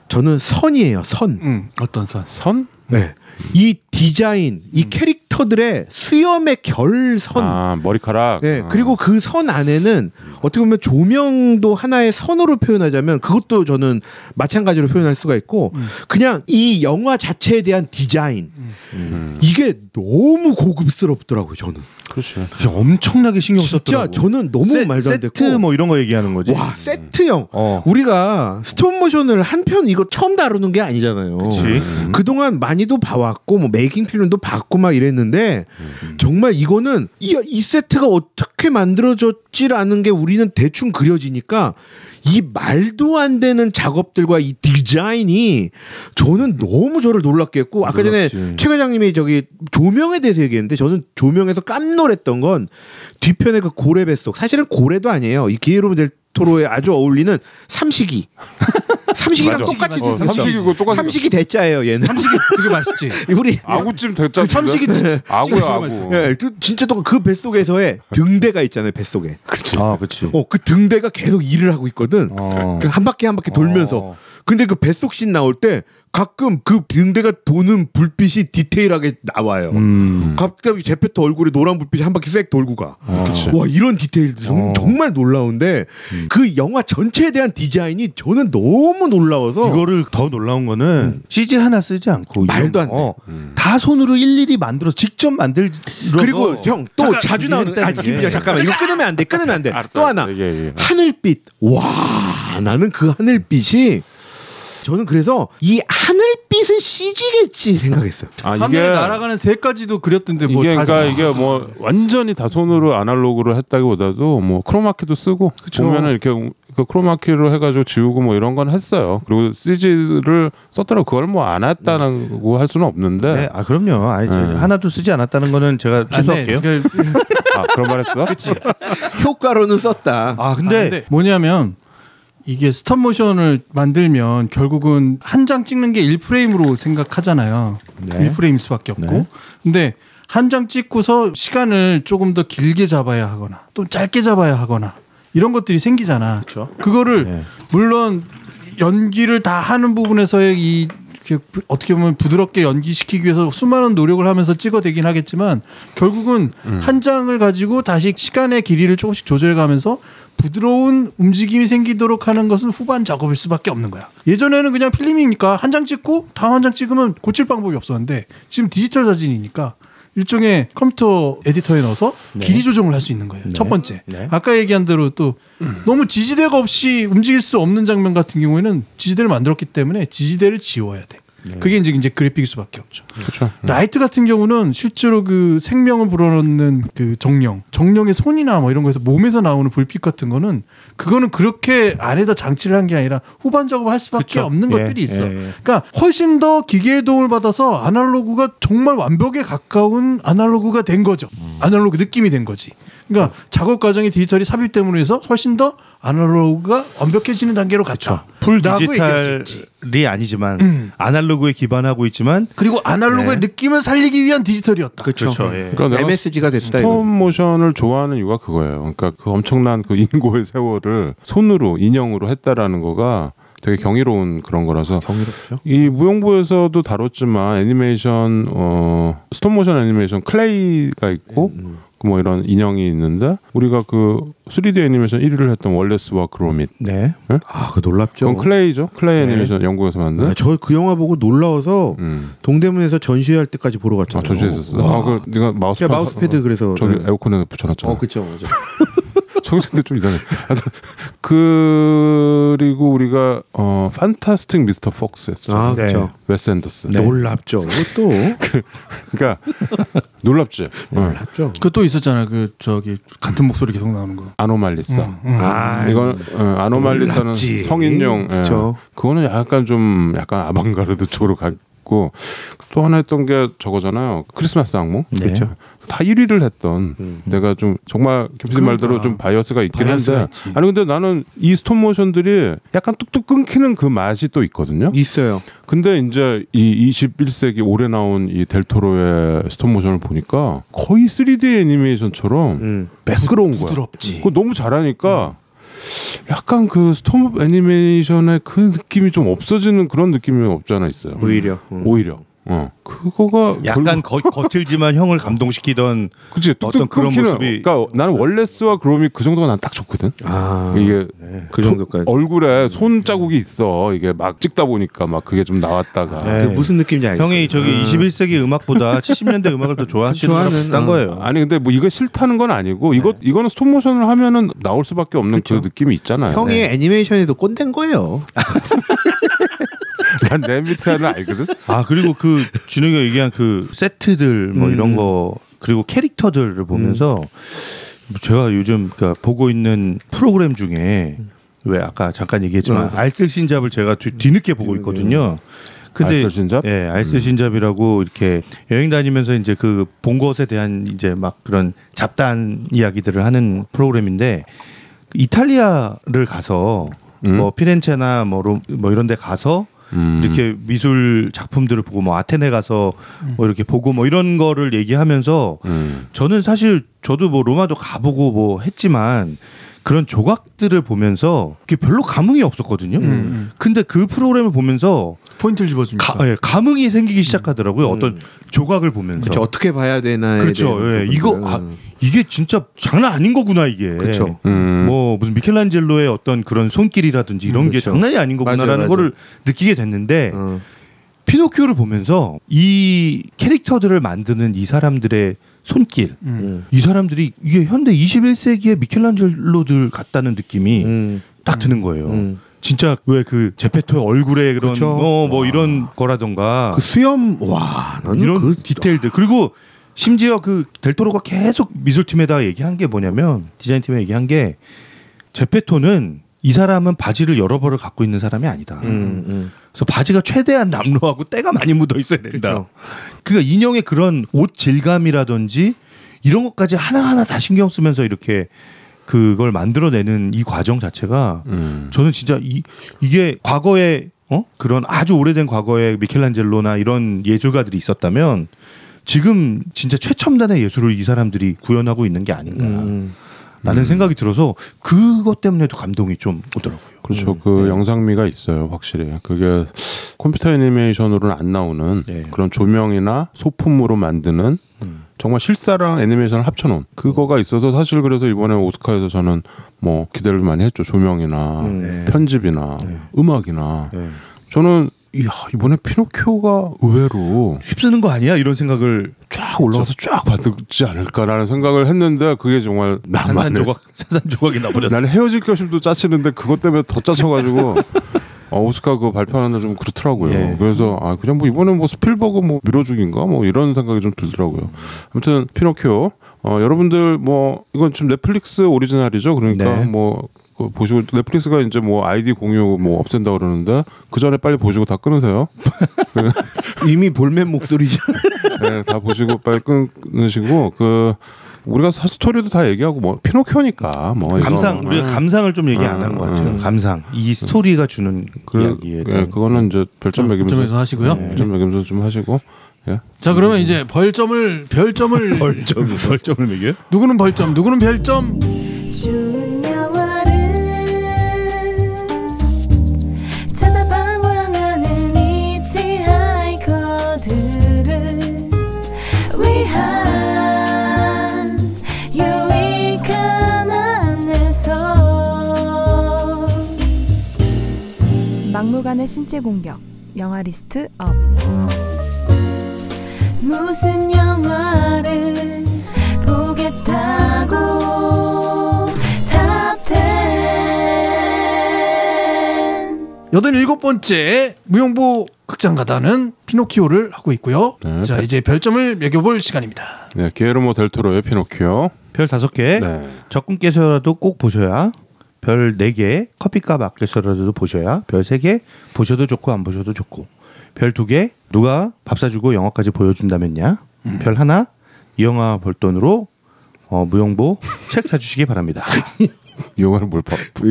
저는 선이에요. 선. 어떤 선? 선? 네. 이 디자인, 이 캐릭터들의 수염의 결선. 머리카락. 네. 그리고 그 선 안에는 어떻게 보면 조명도 하나의 선으로 표현하자면 그것도 저는 마찬가지로 표현할 수가 있고 그냥 이 영화 자체에 대한 디자인 이게 너무 고급스럽더라고요. 저는. 그렇지. 엄청나게 신경 썼더라고. 진짜 저는 너무 말도 안 됐고. 세트 뭐 이런 거 얘기하는 거지. 와 세트형. 우리가 스톱모션을 한 편 이거 처음 다루는 게 아니잖아요. 그동안 많이도 봐왔고 뭐 메이킹 필름도 봤고 막 이랬는데 정말 이거는 이 세트가 어떻게 만들어졌지라는 게 우리 우리는 대충 그려지니까 이 말도 안 되는 작업들과 이 디자인이 저는 너무 저를 놀랍게 했고 아까 전에 최 과장님이 저기 조명에 대해서 얘기했는데 저는 조명에서 깜놀했던 건 뒤편에 그 고래 뱃속 사실은 고래도 아니에요. 이 기에르모 델 토로에 아주 어울리는 삼식이. 삼식이랑 똑같이 삼식이고 똑같이 삼식이 대자예요. 얘는. 삼식이 되게 맛있지. 우리 아구찜 대짜. 삼식이 아구야 아구. 예, 진짜 또 그 뱃속에서의 등대가 있잖아요. 뱃속에. 그치. 아, 그렇지. 그 등대가 계속 일을 하고 있거든. 한 바퀴 돌면서. 근데 그 뱃속 씬 나올 때 가끔 그 등대가 도는 불빛이 디테일하게 나와요. 갑자기 제페토 얼굴에 노란 불빛이 한 바퀴 씩 돌고 가. 와 이런 디테일도 정말 놀라운데 그 영화 전체에 대한 디자인이 저는 너무 놀라워서 이거를 더 놀라운 거는 CG 하나 쓰지 않고 말도 안 돼. 다 손으로 일일이 만들어 직접 만들어. 그리고 형 또 자주 나오는 김비장 잠깐만 이거 끊으면 안 돼. 또 하나 하늘빛. 와 나는 그 하늘빛이 저는 그래서 이 하늘빛은 CG겠지 생각했어요. 하늘에 날아가는 새까지도 그렸던데 뭐 이게 그러니까 이게 뭐 완전히 다 손으로 아날로그로 했다기보다도 뭐 크로마키도 쓰고 보면은 이렇게 그 크로마키로 해가지고 지우고 뭐 이런 건 했어요. 그리고 CG를 썼더라고 그걸 뭐 안 했다고 할 수는 없는데. 네, 아 그럼요. 하나도 쓰지 않았다는 거는 제가 취소할게요. 그런 말 했어? 그렇지. 효과로는 썼다. 근데 뭐냐면. 이게 스톱모션을 만들면 결국은 한 장 찍는 게 1프레임으로 생각하잖아요. 네. 1프레임 수밖에 없고. 네. 근데 한 장 찍고서 시간을 조금 더 길게 잡아야 하거나 또 짧게 잡아야 하거나 이런 것들이 생기잖아. 그렇죠. 그거를 물론 연기를 다 하는 부분에서의 이 어떻게 보면 부드럽게 연기시키기 위해서 수많은 노력을 하면서 찍어대긴 하겠지만 결국은 한 장을 가지고 다시 시간의 길이를 조금씩 조절해가면서 부드러운 움직임이 생기도록 하는 것은 후반 작업일 수밖에 없는 거야. 예전에는 그냥 필름이니까 한 장 찍고 다음 한 장 찍으면 고칠 방법이 없었는데 지금 디지털 사진이니까 일종의 컴퓨터 에디터에 넣어서 길이 조정을 할 수 있는 거예요. 첫 번째. 아까 얘기한 대로 또 너무 지지대가 없이 움직일 수 없는 장면 같은 경우에는 지지대를 만들었기 때문에 지지대를 지워야 돼. 그게 이제 그래픽일 수밖에 없죠. 그렇죠. 라이트 같은 경우는 실제로 그 생명을 불어넣는 그 정령의 손이나 뭐 이런 거에서 몸에서 나오는 불빛 같은 거는 그거는 그렇게 안에다 장치를 한 게 아니라 후반 작업을 할 수밖에 없는 것들이 있어. 그러니까 훨씬 더 기계의 도움을 받아서 아날로그가 정말 완벽에 가까운 아날로그가 된 거죠. 아날로그 느낌이 된 거지. 그러니까 작업 과정의 디지털이 삽입됨으로 해서 훨씬 더 아날로그가 완벽해지는 단계로 갔다. 풀 디지털이 아니지만 아날로그에 기반하고 있지만 그리고 아날로그의 느낌을 살리기 위한 디지털이었다. 그렇죠. 그러니까 MSG가 됐다. 스톱 모션을 좋아하는 이유가 그거예요. 그러니까 그 엄청난 그 인고의 세월을 손으로 인형으로 했다라는 거가 되게 경이로운 그런 거라서 경이롭죠. 이 무용부에서도 다뤘지만 애니메이션 스톱모션 애니메이션 클레이가 있고 뭐 이런 인형이 있는데 우리가 그 3D 애니메이션 1위를 했던 월레스와 그로밋. 네. 네? 그 놀랍죠. 그건 클레이죠. 클레이 애니메이션 영국에서 만든. 저 그 영화 보고 놀라워서 동대문에서 전시할 때까지 보러 갔잖아요. 전시했었어. 그 네가 마우스패드 그래서 저기 에어컨에 붙여놨잖아. 그렇죠. 맞아. 저기서 좀 이상해. 그리고 우리가 판타스틱 미스터 폭스 했어요. 그렇죠. 웨스 앤더슨. 놀랍죠. 또 그러니까 놀랍지. 놀랍죠. 그 또 있었잖아요. 그 저기 같은 목소리 계속 나오는 거. 아노말리사. 이건 아노말리사는 성인용. 그렇죠. 그거는 약간 아방가르드 쪽으로 갔고 또 하나 했던 게 저거잖아요. 크리스마스 악몽. 그렇죠. 다 1위를 했던 내가 좀 정말 김PD 말대로 좀 바이어스가 있긴 한데 아니 근데 나는 이 스톱모션들이 약간 뚝뚝 끊기는 그 맛이 또 있거든요. 있어요. 근데 이제 이 21세기 올해 나온 이 델토로의 스톱모션을 보니까 거의 3D 애니메이션처럼 매끄러운 거야. 부드럽지. 그거 너무 잘하니까 약간 그 스톱 애니메이션의 그 느낌이 좀 없어지는 그런 느낌이 없지 않아 있어요. 오히려. 그거가 약간 거칠지만 형을 감동시키던 그치 어떤 그런 모습이. 그러니까 나는 월레스와 그롬이 그 정도가 난 딱 좋거든. 이게 그 정도까지 얼굴에 손 자국이 있어. 이게 막 찍다 보니까 막 그게 좀 나왔다가 그 무슨 느낌인지 알겠어. 형이 저기 21세기 음악보다 70년대 음악을 더 좋아하시는 거랑 비슷한 거예요. 아니 근데 뭐 이거 싫다는 건 아니고 이거는 스톱모션을 하면은 나올 수밖에 없는 그 느낌이 있잖아요. 형이 애니메이션에도 꼰대인 거예요. 난 내 밑에는 알거든. 그리고 그 준혁이가 얘기한 그 세트들 뭐 이런 거 그리고 캐릭터들을 보면서 제가 요즘 그러니까 보고 있는 프로그램 중에 왜 아까 잠깐 얘기했지만 알쓸신잡을 제가 뒤늦게 보고 있거든요. 근데 알쓸신잡? 예, 알쓸신잡이라고 이렇게 여행 다니면서 이제 그 본 것에 대한 이제 막 그런 잡다한 이야기들을 하는 프로그램인데 이탈리아를 가서 뭐 피렌체나 뭐 이런 데 가서 이렇게 미술 작품들을 보고 뭐 아테네 가서 뭐 이렇게 보고 뭐 이런 거를 얘기하면서 저는 사실 저도 뭐 로마도 가보고 뭐 했지만 그런 조각들을 보면서 그게 별로 감흥이 없었거든요. 근데 그 프로그램을 보면서 포인트를 집어주니까 감흥이 생기기 시작하더라고요. 어떤 조각을 보면서. 그렇죠. 어떻게 봐야 되나에 그렇죠. 예. 이게 진짜 장난 아닌 거구나 이게. 그렇죠. 뭐 무슨 미켈란젤로의 어떤 그런 손길이라든지 이런 게 장난이 아닌 거구나라는 맞아요. 거를 느끼게 됐는데 피노키오를 보면서 이 캐릭터들을 만드는 이 사람들의 손길, 이 사람들이 이게 현대 21세기의 미켈란젤로들 같다는 느낌이 딱 드는 거예요. 진짜 왜 그 제페토의 얼굴에 그런 그렇죠. 뭐 이런 거라던가 그 수염 와 나는 이런 그 디테일들 그리고 심지어 그 델토로가 계속 미술팀에다가 얘기한 게 뭐냐면 디자인팀에 얘기한 게 제페토는 이 사람은 바지를 여러 벌을 갖고 있는 사람이 아니다. 그래서 바지가 최대한 남루하고 때가 많이 묻어 있어야 된다. 그렇죠. 그러니까 인형의 그런 옷 질감이라든지 이런 것까지 하나하나 다 신경 쓰면서 이렇게 그걸 만들어내는 이 과정 자체가 저는 진짜 이게 과거에 그런 아주 오래된 과거에 미켈란젤로나 이런 예술가들이 있었다면 지금 진짜 최첨단의 예술을 이 사람들이 구현하고 있는 게 아닌가라는 생각이 들어서 그것 때문에도 감동이 좀 오더라고요. 그렇죠. 그 영상미가 있어요, 확실히. 그게 컴퓨터 애니메이션으로는 안 나오는 그런 조명이나 소품으로 만드는 정말 실사랑 애니메이션을 합쳐놓은 그거가 있어서 사실 그래서 이번에 오스카에서 저는 뭐 기대를 많이 했죠. 조명이나 편집이나 음악이나 저는 이번에 피노키오가 의외로 휩쓰는 거 아니야? 이런 생각을 쫙 올라가서 쫙 받지 않을까라는 생각을 했는데 그게 정말 산산조각이 나버렸어. 나는 헤어질 결심도 짜치는데 그것 때문에 더 짜쳐가지고 오스카 그거 발표하는 날 좀 그렇더라고요. 예. 그래서 그냥 뭐 이번에 뭐 스필버그 뭐 밀어주기인가 뭐 이런 생각이 좀 들더라고요. 아무튼 피노키오 여러분들 뭐 이건 지금 넷플릭스 오리지널이죠. 그러니까 뭐 보시고 넷플릭스가 이제 뭐 아이디 공유 뭐 없앤다 그러는데 그 전에 빨리 보시고 다 끊으세요. 이미 볼맨 목소리죠. 네, 다 보시고 빨리 끊으시고 우리가 스토리도 다 얘기하고 뭐 피노키오니까 뭐 우리가 감상을 좀 얘기 안 한 것 같아요. 감상 이 스토리가 주는 이야기에 그거는 이제 별점 매기면서 별점에서 하시고요. 별점 매기면서 좀 하시고. 예. 자 그러면 이제 별점을 매겨요? 누구는 벌점, 누구는 별점. 좋은 영화를 찾아 방황하는 히치하이커들을 위한 유익한 안내서 막무가내 신체 공격 영화 리스트 업. 무슨 영화를 보겠다고 탑10 87번째 무용보 극장 가다는 피노키오를 하고 있고요. 네. 자 이제 별점을 매겨볼 시간입니다. 네, 기에르모 델토로의 피노키오. 별 5개. 네. 적금 깨서라도 꼭 보셔야. 별 4개. 커피값 아껴서라도 보셔야. 별 3개. 보셔도 좋고 안 보셔도 좋고. 별 2개. 누가 밥 사주고 영화까지 보여준다면야. 별 1. 이 영화 볼 돈으로 무용보 책 사주시기 바랍니다. 이 영화는 뭘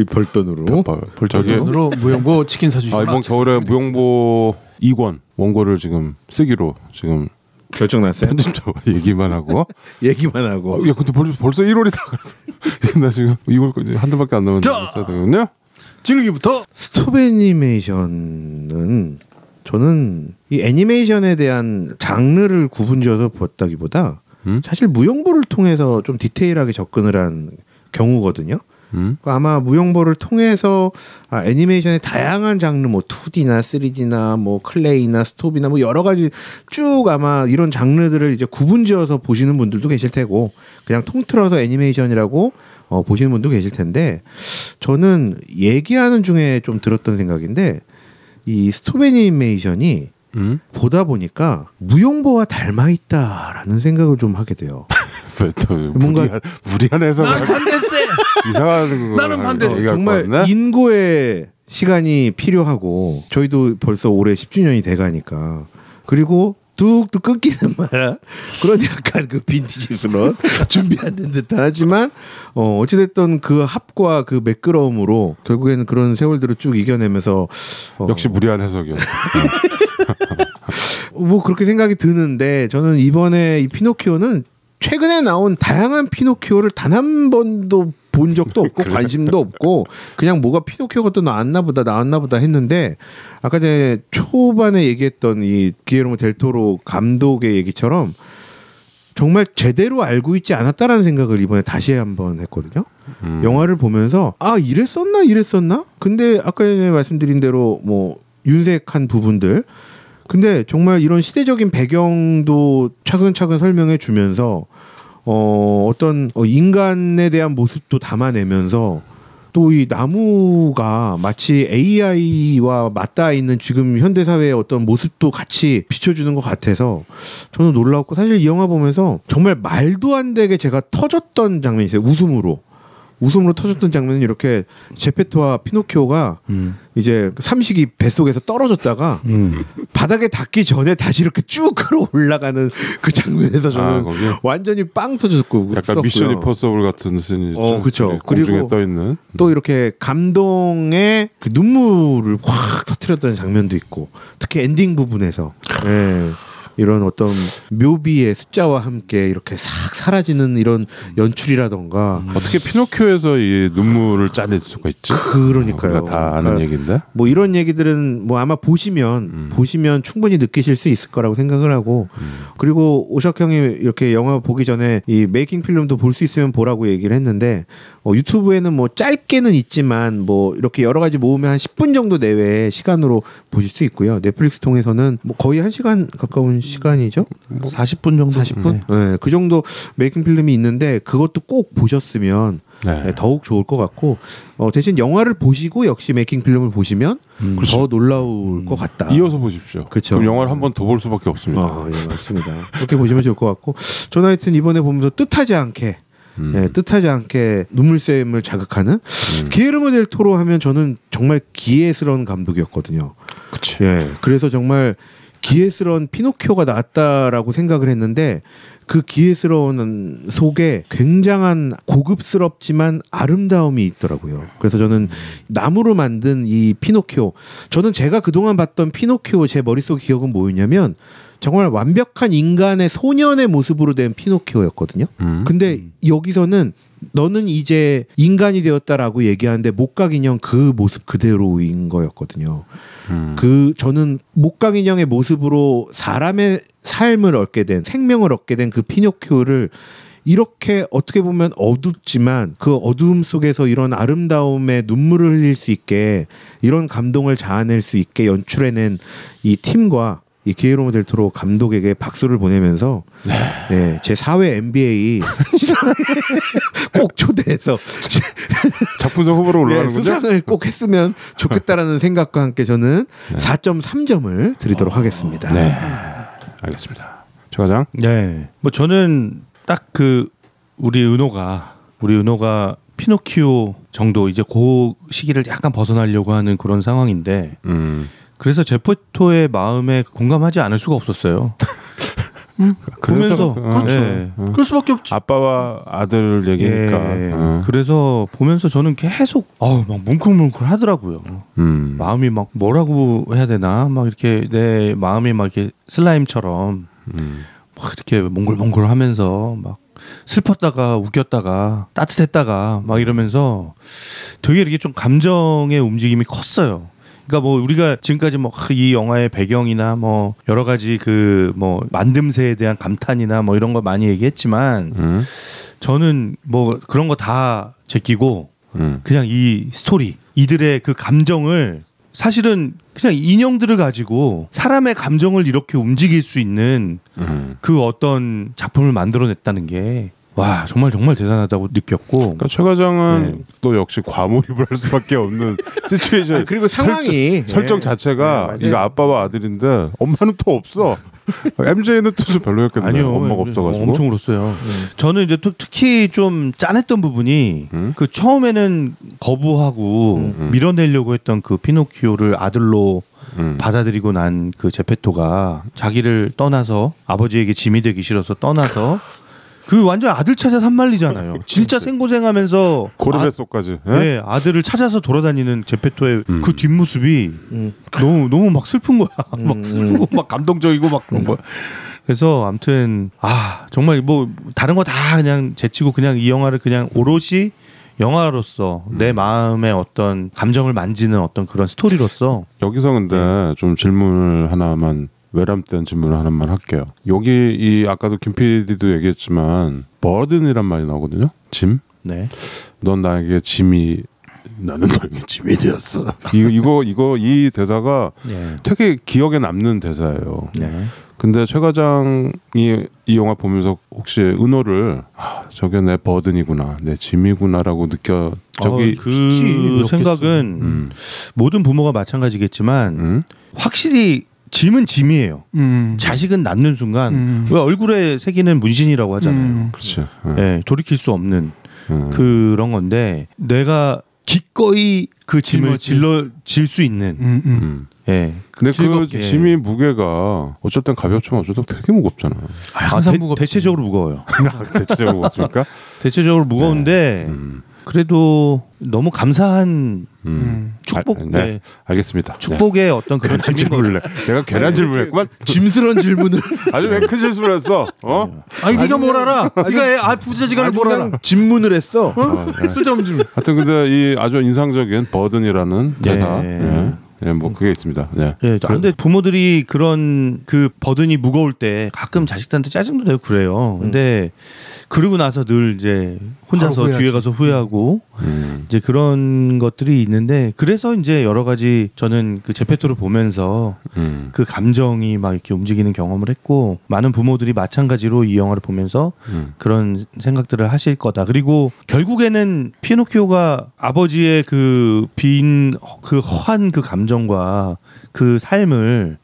벌돈으로 벌점으로 무용보 치킨 사주시거나. 이번 겨울에 무용보 2권 원고를 지금 쓰기로 지금 결정났어요. 편집자 얘기만 하고 얘기만 하고. 야 근데 벌써 1월이 다 갔어. 나 지금 2월 한 달밖에 안 남았는데 써야 되거든요. 진욱이부터. 스톱 애니메이션은 저는 이 애니메이션에 대한 장르를 구분지어서 봤다기보다 사실 무용보를 통해서 좀 디테일하게 접근을 한 경우거든요. 아마 무용보를 통해서 애니메이션의 다양한 장르 뭐 2D나 3D나 뭐 클레이나 스톱이나 뭐 여러 가지 쭉 아마 이런 장르들을 이제 구분지어서 보시는 분들도 계실 테고 그냥 통틀어서 애니메이션이라고 보시는 분도 계실 텐데 저는 얘기하는 중에 좀 들었던 생각인데 이 스톱 애니메이션이 보다 보니까 무용보와 닮아 있다라는 생각을 좀 하게 돼요. 또 뭔가 무리한 해석을 난 반대세. 이상한 거 나는 반대. 정말 인고의 시간이 필요하고 저희도 벌써 올해 10주년이 돼가니까 그리고 뚝뚝 끊기는 마라 그런 약간 그 빈티지 슬롯 준비 안 된 듯한 하지만 어찌됐든 그 합과 그 매끄러움으로 결국에는 그런 세월들을 쭉 이겨내면서 역시 무리한 해석이었어. 뭐 그렇게 생각이 드는데 저는 이번에 이 피노키오는 최근에 나온 다양한 피노키오를 단 한 번도 본 적도 없고 관심도 없고 그냥 뭐가 피노키오가 또 나왔나 보다 했는데 아까 전에 초반에 얘기했던 이 기에르모 델 토로 감독의 얘기처럼 정말 제대로 알고 있지 않았다라는 생각을 이번에 다시 한번 했거든요. 영화를 보면서 아 이랬었나? 근데 아까 전에 말씀드린 대로 뭐 윤색한 부분들 근데 정말 이런 시대적인 배경도 차근차근 설명해 주면서 어떤 인간에 대한 모습도 담아내면서 또 이 나무가 마치 AI와 맞닿아 있는 지금 현대 사회의 어떤 모습도 같이 비춰주는 것 같아서 저는 놀라웠고 사실 이 영화 보면서 정말 말도 안 되게 제가 터졌던 장면이 있어요. 웃음으로 터졌던 장면은 이렇게 제페토와 피노키오가 이제 삼식이 뱃속에서 떨어졌다가 바닥에 닿기 전에 다시 이렇게 쭉 끌어올라가는 그 장면에서 저는 완전히 빵 터졌고 약간 미션 임퍼서블 같은 씬이 그렇죠. 공중에 떠 있는 또 이렇게 감동의 그 눈물을 확 터뜨렸던 장면도 있고 특히 엔딩 부분에서 이런 어떤 묘비의 숫자와 함께 이렇게 싹 사라지는 이런 연출이라던가 어떻게 피노키오에서 이 눈물을 짜낼 수가 있지? 그러니까요. 다 아는 얘기인데. 뭐 이런 얘기들은 뭐 아마 보시면 충분히 느끼실 수 있을 거라고 생각을 하고 그리고 오석 형이 이렇게 영화 보기 전에 이 메이킹 필름도 볼 수 있으면 보라고 얘기를 했는데 유튜브에는 뭐 짧게는 있지만 뭐 이렇게 여러 가지 모으면 한 10분 정도 내외의 시간으로 보실 수 있고요. 넷플릭스 통해서는 뭐 거의 1시간 가까운 시간이죠. 40분 정도. 40분? 네, 그 정도 메이킹 필름이 있는데 그것도 꼭 보셨으면 더욱 좋을 것 같고 대신 영화를 보시고 역시 메이킹 필름을 보시면 더 놀라울 것 같다. 이어서 보십시오. 그렇죠. 그럼 영화를 한 번 더 볼 수밖에 없습니다. 예, 맞습니다. 그렇게 보시면 좋을 것 같고 저는 하여튼 이번에 보면서 뜻하지 않게 눈물샘을 자극하는 기에르모 델 토로 하면 저는 정말 기회스러운 감독이었거든요. 그치. 그래서 정말 기회스러운 피노키오가 나왔다라고 생각을 했는데 그 기회스러운 속에 굉장한 고급스럽지만 아름다움이 있더라고요. 그래서 저는 나무로 만든 이 피노키오 저는 제가 그동안 봤던 피노키오 제 머릿속 기억은 뭐였냐면 정말 완벽한 인간의 소년의 모습으로 된 피노키오였거든요. 근데 여기서는 너는 이제 인간이 되었다라고 얘기하는데 목각 인형 그 모습 그대로인 거였거든요. 저는 목각 인형의 모습으로 사람의 삶을 얻게 된 생명을 얻게 된 그 피노키오를 이렇게 어떻게 보면 어둡지만 그 어두움 속에서 이런 아름다움에 눈물을 흘릴 수 있게 이런 감동을 자아낼 수 있게 연출해낸 이 팀과 이 기에르모 델 토로 감독에게 박수를 보내면서 제 4회 MBA 꼭 초대해서 작품상 후보로 올라가는 거죠? 수상을 꼭 했으면 좋겠다라는 생각과 함께 저는 4.3점을 드리도록 하겠습니다. 네, 알겠습니다. 최 과장. 네, 뭐 저는 딱 그 우리 은호가 피노키오 정도 이제 그 시기를 약간 벗어나려고 하는 그런 상황인데. 그래서 제페토의 마음에 공감하지 않을 수가 없었어요. 보면서 그렇죠. 그럴 수밖에 없지. 아빠와 아들 얘기니까. 그래서 보면서 저는 계속 막 뭉클뭉클 하더라고요. 마음이 막 뭐라고 해야 되나 막 이렇게 내 마음이 막 이렇게 슬라임처럼 막 이렇게 몽글몽글하면서 막 슬펐다가 웃겼다가 따뜻했다가 막 이러면서 되게 이렇게 좀 감정의 움직임이 컸어요. 그러니까 뭐 우리가 지금까지 뭐 이 영화의 배경이나 뭐 여러 가지 그 뭐 만듦새에 대한 감탄이나 뭐 이런 거 많이 얘기했지만 저는 뭐 그런 거 다 제끼고 그냥 이 스토리 이들의 그 감정을 사실은 그냥 인형들을 가지고 사람의 감정을 이렇게 움직일 수 있는 그 어떤 작품을 만들어냈다는 게 와 정말 대단하다고 느꼈고 그러니까 최 과장은 또 역시 과몰입을 할 수밖에 없는 시츄에이션 그리고 상황이 설정 자체가 이거 아빠와 아들인데 엄마는 또 없어. MJ는 또 좀 별로였겠네요. 아니요, 엄마가 없어가지고. 엄청 울었어요. 저는 이제 특히 좀 짠했던 부분이 그 처음에는 거부하고 밀어내려고 했던 그 피노키오를 아들로 받아들이고 난 그 제페토가 자기를 떠나서 아버지에게 짐이 되기 싫어서 떠나서 그 완전 아들 찾아 산말리잖아요. 진짜 생고생하면서 고르베소까지. 네, 아들을 찾아서 돌아다니는 제페토의 그 뒷모습이 너무 막 슬픈 거야. 막 슬프고 막 감동적이고 막 그런 거야. 그래서 아무튼 정말 뭐 다른 거 다 그냥 제치고 그냥 이 영화를 그냥 오롯이 영화로서 내 마음의 어떤 감정을 만지는 어떤 그런 스토리로서. 여기서 근데 좀 질문을 하나만, 외람된 질문을 하나만 할게요. 여기 이 아까도 김 PD도 얘기했지만 버든이란 말이 나오거든요. 짐. 네. 넌 나에게 짐이, 나는 너에게 짐이 되었어. 이 대사가 되게 기억에 남는 대사예요. 네. 근데 최 과장이 이 영화 보면서 혹시 은호를 저게 내 버든이구나, 내 짐이구나라고 느껴? 그 생각은 모든 부모가 마찬가지겠지만 확실히 짐은 짐이에요. 자식은 낳는 순간 왜 얼굴에 새기는 문신이라고 하잖아요. 그렇죠. 네, 돌이킬 수 없는 그런 건데 내가 기꺼이 그 짐을 질 수 있는. 예. 근데 그 짐이 무게가 어쩔 땐 가볍지만 어쩔 땐 되게 무겁잖아요. 항상 무겁지. 대체적으로 무거워요. 대체적으로 무겁습니까? 대체적으로 무거운데 그래도 너무 감사한 축복. 네. 알겠습니다. 축복의 어떤 그런 질문을 내가 괜한 질문했구만. 짐스러운 질문을 아주 왜 큰 실수를 했어? 아니 네가 뭘 알아? 네가 부자지간을 뭘 알아? 질문을 했어. 쓸데없는 질문. 하여튼 근데 이 아주 인상적인 버든이라는 대사. 뭐 그게 있습니다. 네. 근데 부모들이 그런 그 버든이 무거울 때 가끔 자식들한테 짜증도 내고 그래요. 근데 그러고 나서 늘 이제 혼자서 뒤에 가서 후회하고 이제 그런 것들이 있는데, 그래서 이제 여러 가지 저는 그 제페토를 보면서 그 감정이 막 이렇게 움직이는 경험을 했고, 많은 부모들이 마찬가지로 이 영화를 보면서 그런 생각들을 하실 거다. 그리고 결국에는 피노키오가 아버지의 그 그 허한 그 감정과 그 삶을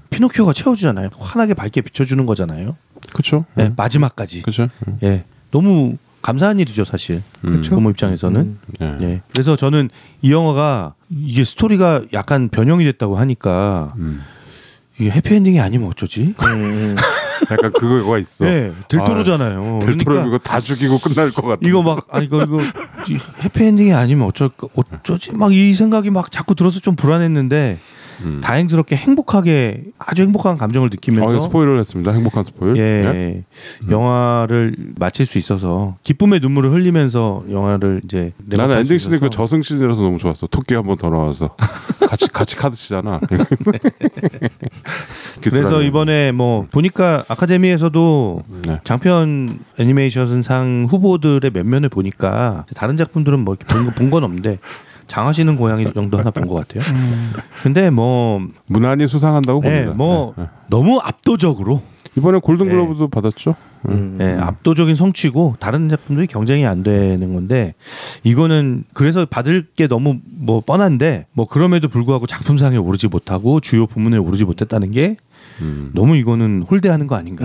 피노키오가 채워주잖아요. 환하게 밝게 비춰주는 거잖아요. 그렇죠. 네, 마지막까지. 그렇죠. 예, 너무 감사한 일이죠, 사실. 부모 입장에서는. 예. 그래서 저는 이 영화가 이게 스토리가 약간 변형이 됐다고 하니까 이게 해피엔딩이 아니면 어쩌지? 약간 그거가 있어. 네, 델토로잖아요. 델토로 그러니까 이거 다 죽이고 끝날 것 같아. 이거 막 이거 해피엔딩이 아니면 어쩌지? 막 이 생각이 막 자꾸 들어서 좀 불안했는데. 다행스럽게 행복하게, 아주 행복한 감정을 느끼면서 스포일러를 했습니다. 행복한 스포일. 예. 영화를 마칠 수 있어서 기쁨의 눈물을 흘리면서 영화를 이제 나는 엔딩 씬이 그 저승 씬이라서 너무 좋았어. 토끼 한 번 더 나와서 같이 카드 치잖아. 그래서 이번에 뭐 보니까 아카데미에서도 장편 애니메이션상 후보들의 면면을 보니까 다른 작품들은 뭐 본 건 없는데 장하시는 고양이 정도 하나 본 것 같아요. 근데 뭐 무난히 수상한다고 봅니다. 너무 압도적으로 이번에 골든글러브도 받았죠. 압도적인 성취고 다른 작품들이 경쟁이 안 되는 건데, 이거는 그래서 받을 게 너무 뭐 뻔한데 뭐 그럼에도 불구하고 작품상에 오르지 못하고 주요 부문에 오르지 못했다는 게 너무 이거는 홀대하는 거 아닌가.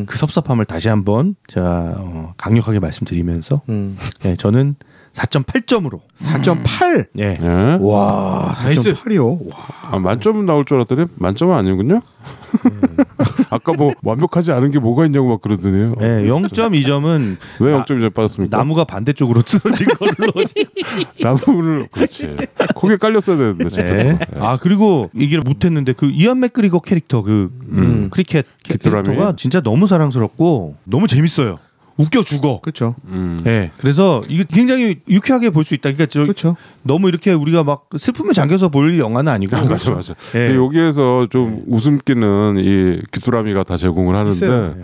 그 섭섭함을 다시 한번 제가 강력하게 말씀드리면서 저는 4.8점으로. 4.8? 예. 와, 4.8이요. 만점은 나올 줄 알았더니 만점은 아니군요. 아까 뭐 완벽하지 않은 게 뭐가 있냐고 막 그러더니요. 네, 0.2점은 왜 0.2점 빠졌습니까? 나무가 반대쪽으로 쓰러진 걸로. 나무를 그렇지. 거기에 깔렸어야 되는데. 네. 그리고 얘기를 못했는데 그 이안 맥그리거 캐릭터 그 크리켓 캐릭터가 진짜 너무 사랑스럽고 너무 재밌어요. 웃겨 죽어. 그렇죠. 네, 그래서 이게 굉장히 유쾌하게 볼 수 있다. 그러니까 그렇죠. 너무 이렇게 우리가 막 슬픔에 잠겨서 볼 영화는 아니고. 맞아. 네. 여기에서 좀 웃음기는 이 귀뚜라미가 다 제공을 하는데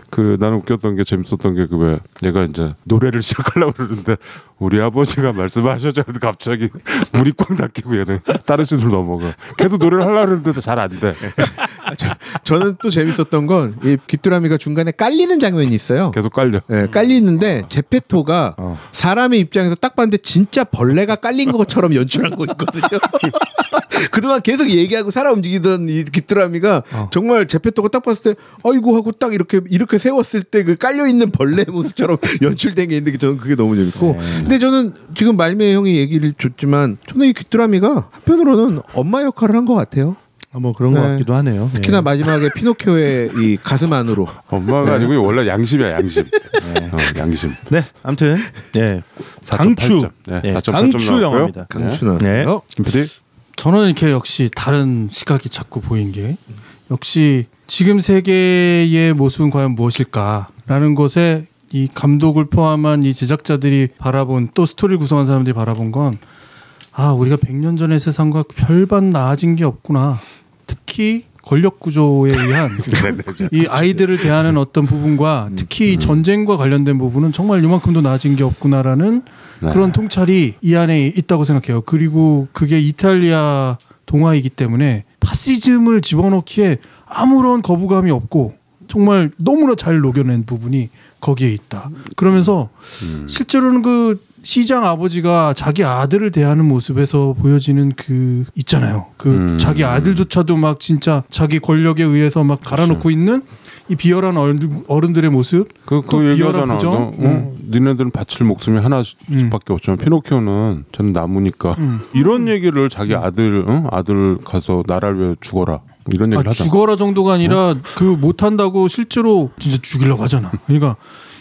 그 나는 웃겼던 게 재밌었던 게 그 왜 얘가 이제 노래를 시작하려고 그러는데 우리 아버지가 말씀하셨죠. 갑자기 물이 꽝 닦이고 얘는 다른 씬으로 넘어가. 계속 노래를 하려고 그러는데도 잘 안 돼. 저는 또 재밌었던 건 이 귀뚜라미가 중간에 깔리는 장면이 있어요. 계속 깔려. 네, 깔리는데 제페토가 사람의 입장에서 딱 봤는데 진짜 벌레가 깔린 것처럼 연출한 거 있거든요. 그동안 계속 얘기하고 살아 움직이던 이 귀뚜라미가 정말 제페토가 딱 봤을 때 아이고 하고 딱 이렇게 세웠을 때 그 깔려 있는 벌레 모습처럼 연출된 게 있는데 저는 그게 너무 재밌고. 근데 저는 지금 말미에 형이 얘기를 줬지만 저는 이 귀뚜라미가 한편으로는 엄마 역할을 한 것 같아요. 뭐 그런 것 같기도 하네요. 특히나 마지막에 피노키오의 이 가슴 안으로. 엄마가 아니고 원래 양심이야 양심. 양심. 네, 아무튼 네, 4.8점. 네, 4.8점 강추 영화입니다. 강추 나왔어요. 김PD? 저는 이렇게 역시 다른 시각이 자꾸 보인 게 역시 지금 세계의 모습은 과연 무엇일까라는 것에 이 감독을 포함한 이 제작자들이 바라본 또 스토리를 구성한 사람들이 바라본 건 우리가 100년 전의 세상과 별반 나아진 게 없구나. 특히 권력 구조에 의한 이 아이들을 대하는 어떤 부분과 특히 전쟁과 관련된 부분은 정말 이만큼도 나아진 게 없구나라는 그런 통찰이 이 안에 있다고 생각해요. 그리고 그게 이탈리아 동화이기 때문에 파시즘을 집어넣기에 아무런 거부감이 없고 정말 너무나 잘 녹여낸 부분이 거기에 있다. 그러면서 실제로는 그 시장 아버지가 자기 아들을 대하는 모습에서 보여지는 그 있잖아요. 그 자기 아들조차도 막 진짜 자기 권력에 의해서 막 갈아놓고 있는 이 비열한 어른들의 모습. 그 얘기하잖아. 니네들은 바칠 목숨이 하나밖에 없지만 피노키오는 저는 나무니까 이런 얘기를 자기 아들 가서 나라를 위해 죽어라. 이런 얘기를 하잖아. 죽어라 정도가 아니라 그 못한다고 실제로 진짜 죽이려고 하잖아. 그러니까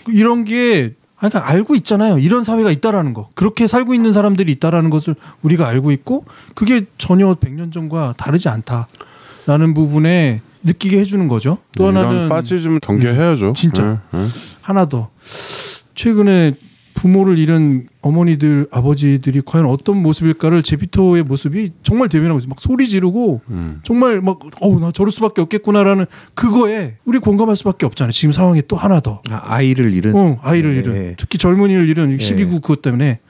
이런 게 그러니까 알고 있잖아요. 이런 사회가 있다라는 거. 그렇게 살고 있는 사람들이 있다라는 것을 우리가 알고 있고 그게 전혀 100년 전과 다르지 않다라는 부분에 느끼게 해주는 거죠. 또 하나는 파시즘 경계해야죠. 진짜 하나 더. 최근에 부모를 잃은 어머니들, 아버지들이 과연 어떤 모습일까를 제피토의 모습이 정말 대변하고 있어요. 막 소리 지르고 정말 막 나 저럴 수밖에 없겠구나라는 그거에 우리 공감할 수밖에 없잖아요. 지금 상황에 또 하나 더. 아이를 잃은. 아이를 잃은. 특히 젊은이를 잃은 12구 그것 때문에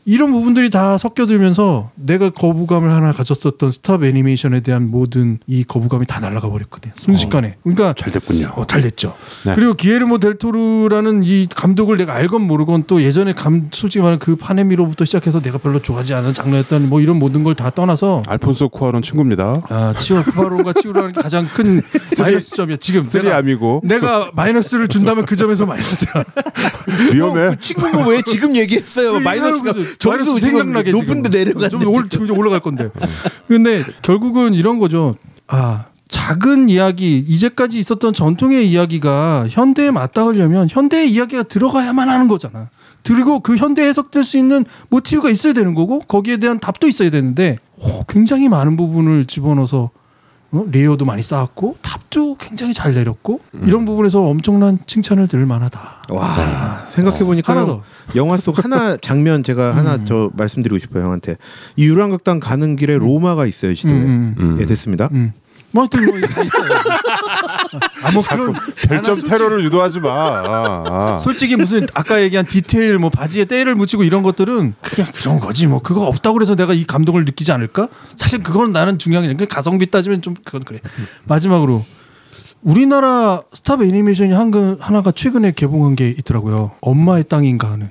이런 부분들이 다 섞여들면서 내가 거부감을 하나 가졌었던 스탑 애니메이션에 대한 모든 이 거부감이 다 날아가 버렸거든요. 순식간에. 그러니까 잘 됐군요. 잘 됐죠. 네. 그리고 기에르모 델 토로라는 이 감독을 내가 알건 모르건 또 예전에 솔직히 말하면 그 파네미로부터 시작해서 내가 별로 좋아하지 않은 장르였던 뭐 이런 모든 걸 다 떠나서 알폰소 쿠아론 친구입니다. 쿠아론과 치우라는 게 가장 큰 마이너스 점이야. 지금 내가 마이너스를 준다면 그 점에서 마이너스야. 위험해. 그 친구가 왜 지금 얘기했어요? 마이너스가 저기서 생각나게 높은데 내려갔는데 좀 올라갈 건데. 근데 결국은 이런 거죠. 작은 이야기, 이제까지 있었던 전통의 이야기가 현대에 맞닿으려면 현대의 이야기가 들어가야만 하는 거잖아. 그리고 그 현대에 해석될 수 있는 모티브가 있어야 되는 거고 거기에 대한 답도 있어야 되는데 굉장히 많은 부분을 집어넣어서 레이어도 많이 쌓았고 답도 굉장히 잘 내렸고 이런 부분에서 엄청난 칭찬을 들을 만하다. 와, 생각해보니까 하나 더. 영화 속 하나 장면 제가 하나 저 말씀드리고 싶어요 형한테. 이 유랑극단 가는 길에 로마가 있어요 시도에. 예, 됐습니다. 뭐 다 있어요. 그런 별점 테러를 유도하지 마. 솔직히 무슨 아까 얘기한 디테일 뭐 바지에 때를 묻히고 이런 것들은 그냥 그런 거지 뭐 그거 없다고 그래서 내가 이 감동을 느끼지 않을까? 사실 그건 나는 중요한 게 아니라 가성비 따지면 좀 그건 그래. 마지막으로 우리나라 스탑 애니메이션이 하나가 최근에 개봉한 게 있더라고요. 엄마의 땅인가 하는.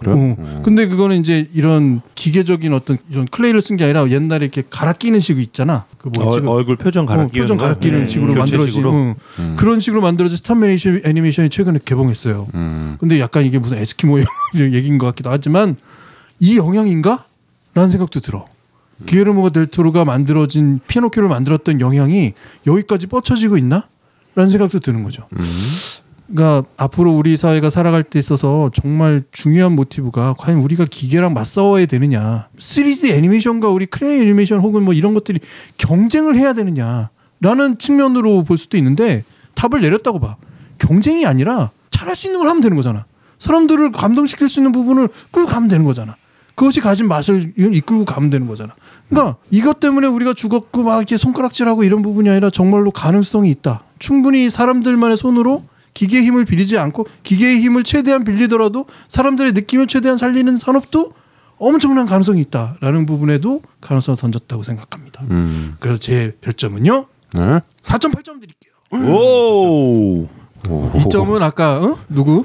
그래요? 근데 그거는 이제 이런 기계적인 어떤 이런 클레이를 쓴 게 아니라 옛날에 이렇게 갈아 끼는 식이 있잖아. 그 얼굴 표정 갈아 끼는 표정 갈아 끼는 식으로 만들어진 그런 식으로 만들어진 스탑 애니메이션이 최근에 개봉했어요. 근데 약간 이게 무슨 에스키모 얘기인 것 같기도 하지만 이 영향인가? 라는 생각도 들어. 기에르모 델 토로가 만들어진 피노키오를 만들었던 영향이 여기까지 뻗쳐지고 있나? 라는 생각도 드는 거죠. 그러니까 앞으로 우리 사회가 살아갈 때 있어서 정말 중요한 모티브가 과연 우리가 기계랑 맞싸워야 되느냐, 3D 애니메이션과 우리 크레이 애니메이션 혹은 뭐 이런 것들이 경쟁을 해야 되느냐라는 측면으로 볼 수도 있는데 답을 내렸다고 봐. 경쟁이 아니라 잘할 수 있는 걸 하면 되는 거잖아. 사람들을 감동시킬 수 있는 부분을 끌고 가면 되는 거잖아. 그것이 가진 맛을 이끌고 가면 되는 거잖아. 그러니까 이것 때문에 우리가 죽었고 막 이렇게 손가락질하고 이런 부분이 아니라 정말로 가능성이 있다. 충분히 사람들만의 손으로 기계의 힘을 빌리지 않고 기계의 힘을 최대한 빌리더라도 사람들의 느낌을 최대한 살리는 산업도 엄청난 가능성이 있다라는 부분에도 가능성을 던졌다고 생각합니다. 그래서 제 별점은요. 네? 4.8점 드릴게요. 오. 2점은 아까 누구?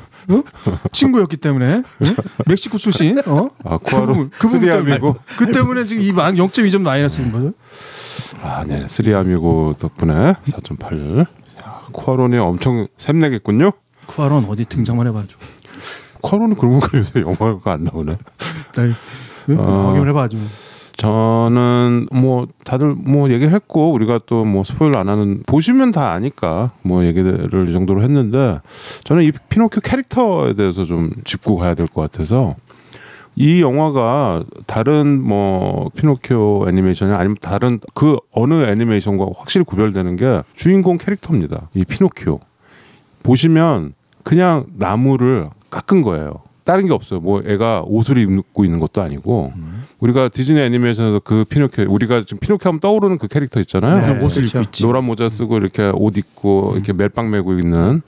친구였기 때문에 멕시코 출신. 쿠아론 스리아미고 그 때문에 지금 이 0.2점 마이너스인 거죠. 네. 스리아미고 덕분에 4.8. 쿠아론이 엄청 샘내겠군요. 쿠아론 어디 등장만 해봐줘. 쿠아론은 그런 거 요새 영화가 안 나오네. 확인을 해봐줘. 저는 뭐 다들 뭐 얘기했고 우리가 또 뭐 스포일러 안 하는 보시면 다 아니까 뭐 얘기를 이 정도로 했는데 저는 이 피노키오 캐릭터에 대해서 좀 짚고 가야 될 것 같아서 이 영화가 다른 뭐 피노키오 애니메이션이 아니면 다른 그 어느 애니메이션과 확실히 구별되는 게 주인공 캐릭터입니다. 이 피노키오 보시면 그냥 나무를 깎은 거예요. 다른 게 없어요. 뭐 애가 옷을 입고 있는 것도 아니고 우리가 디즈니 애니메이션에서 그 피노키오 우리가 지금 피노키오 하면 떠오르는 그 캐릭터 있잖아요. 네, 옷을 입고 있지. 노란 모자 쓰고 이렇게 옷 입고 이렇게 멜빵 메고 있는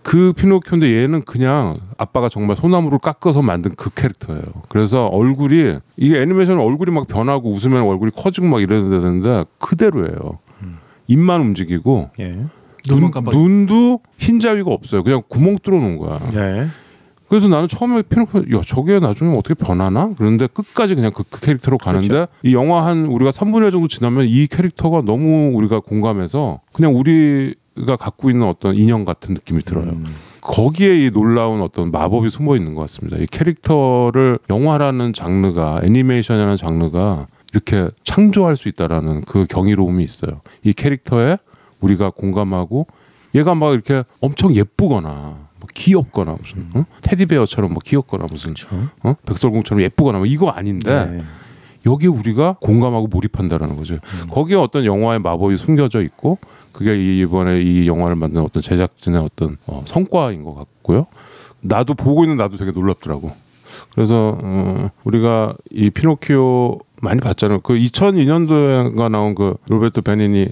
그 피노키오인데 얘는 그냥 아빠가 정말 소나무를 깎아서 만든 그 캐릭터예요. 그래서 얼굴이 이게 애니메이션 얼굴이 막 변하고 웃으면 얼굴이 커지고 막 이래야 되는데 그대로예요. 입만 움직이고 눈도 흰자위가 없어요. 그냥 구멍 뚫어 놓은 거야. 그래서 나는 처음에 피노키오 저게 나중에 어떻게 변하나? 그런데 끝까지 그냥 그 캐릭터로 가는데 그렇죠. 이 영화 한 우리가 3분의 1 정도 지나면 이 캐릭터가 너무 우리가 공감해서 그냥 우리가 갖고 있는 어떤 인형 같은 느낌이 들어요. 거기에 이 놀라운 어떤 마법이 숨어 있는 것 같습니다. 이 캐릭터를 영화라는 장르가 애니메이션이라는 장르가 이렇게 창조할 수 있다라는 그 경이로움이 있어요. 이 캐릭터에 우리가 공감하고 얘가 막 이렇게 엄청 예쁘거나 귀엽거나 무슨 테디베어처럼 뭐 귀엽거나 무슨 백설공처럼 예쁘거나 뭐 이거 아닌데 여기에 우리가 공감하고 몰입한다라는 거죠. 거기에 어떤 영화의 마법이 숨겨져 있고 그게 이번에 이 영화를 만든 어떤 제작진의 어떤 성과인 것 같고요. 나도 보고 있는 나도 되게 놀랍더라고. 그래서 우리가 이 피노키오 많이 봤잖아요. 그 2002년도에 나온 그 로베르토 베니니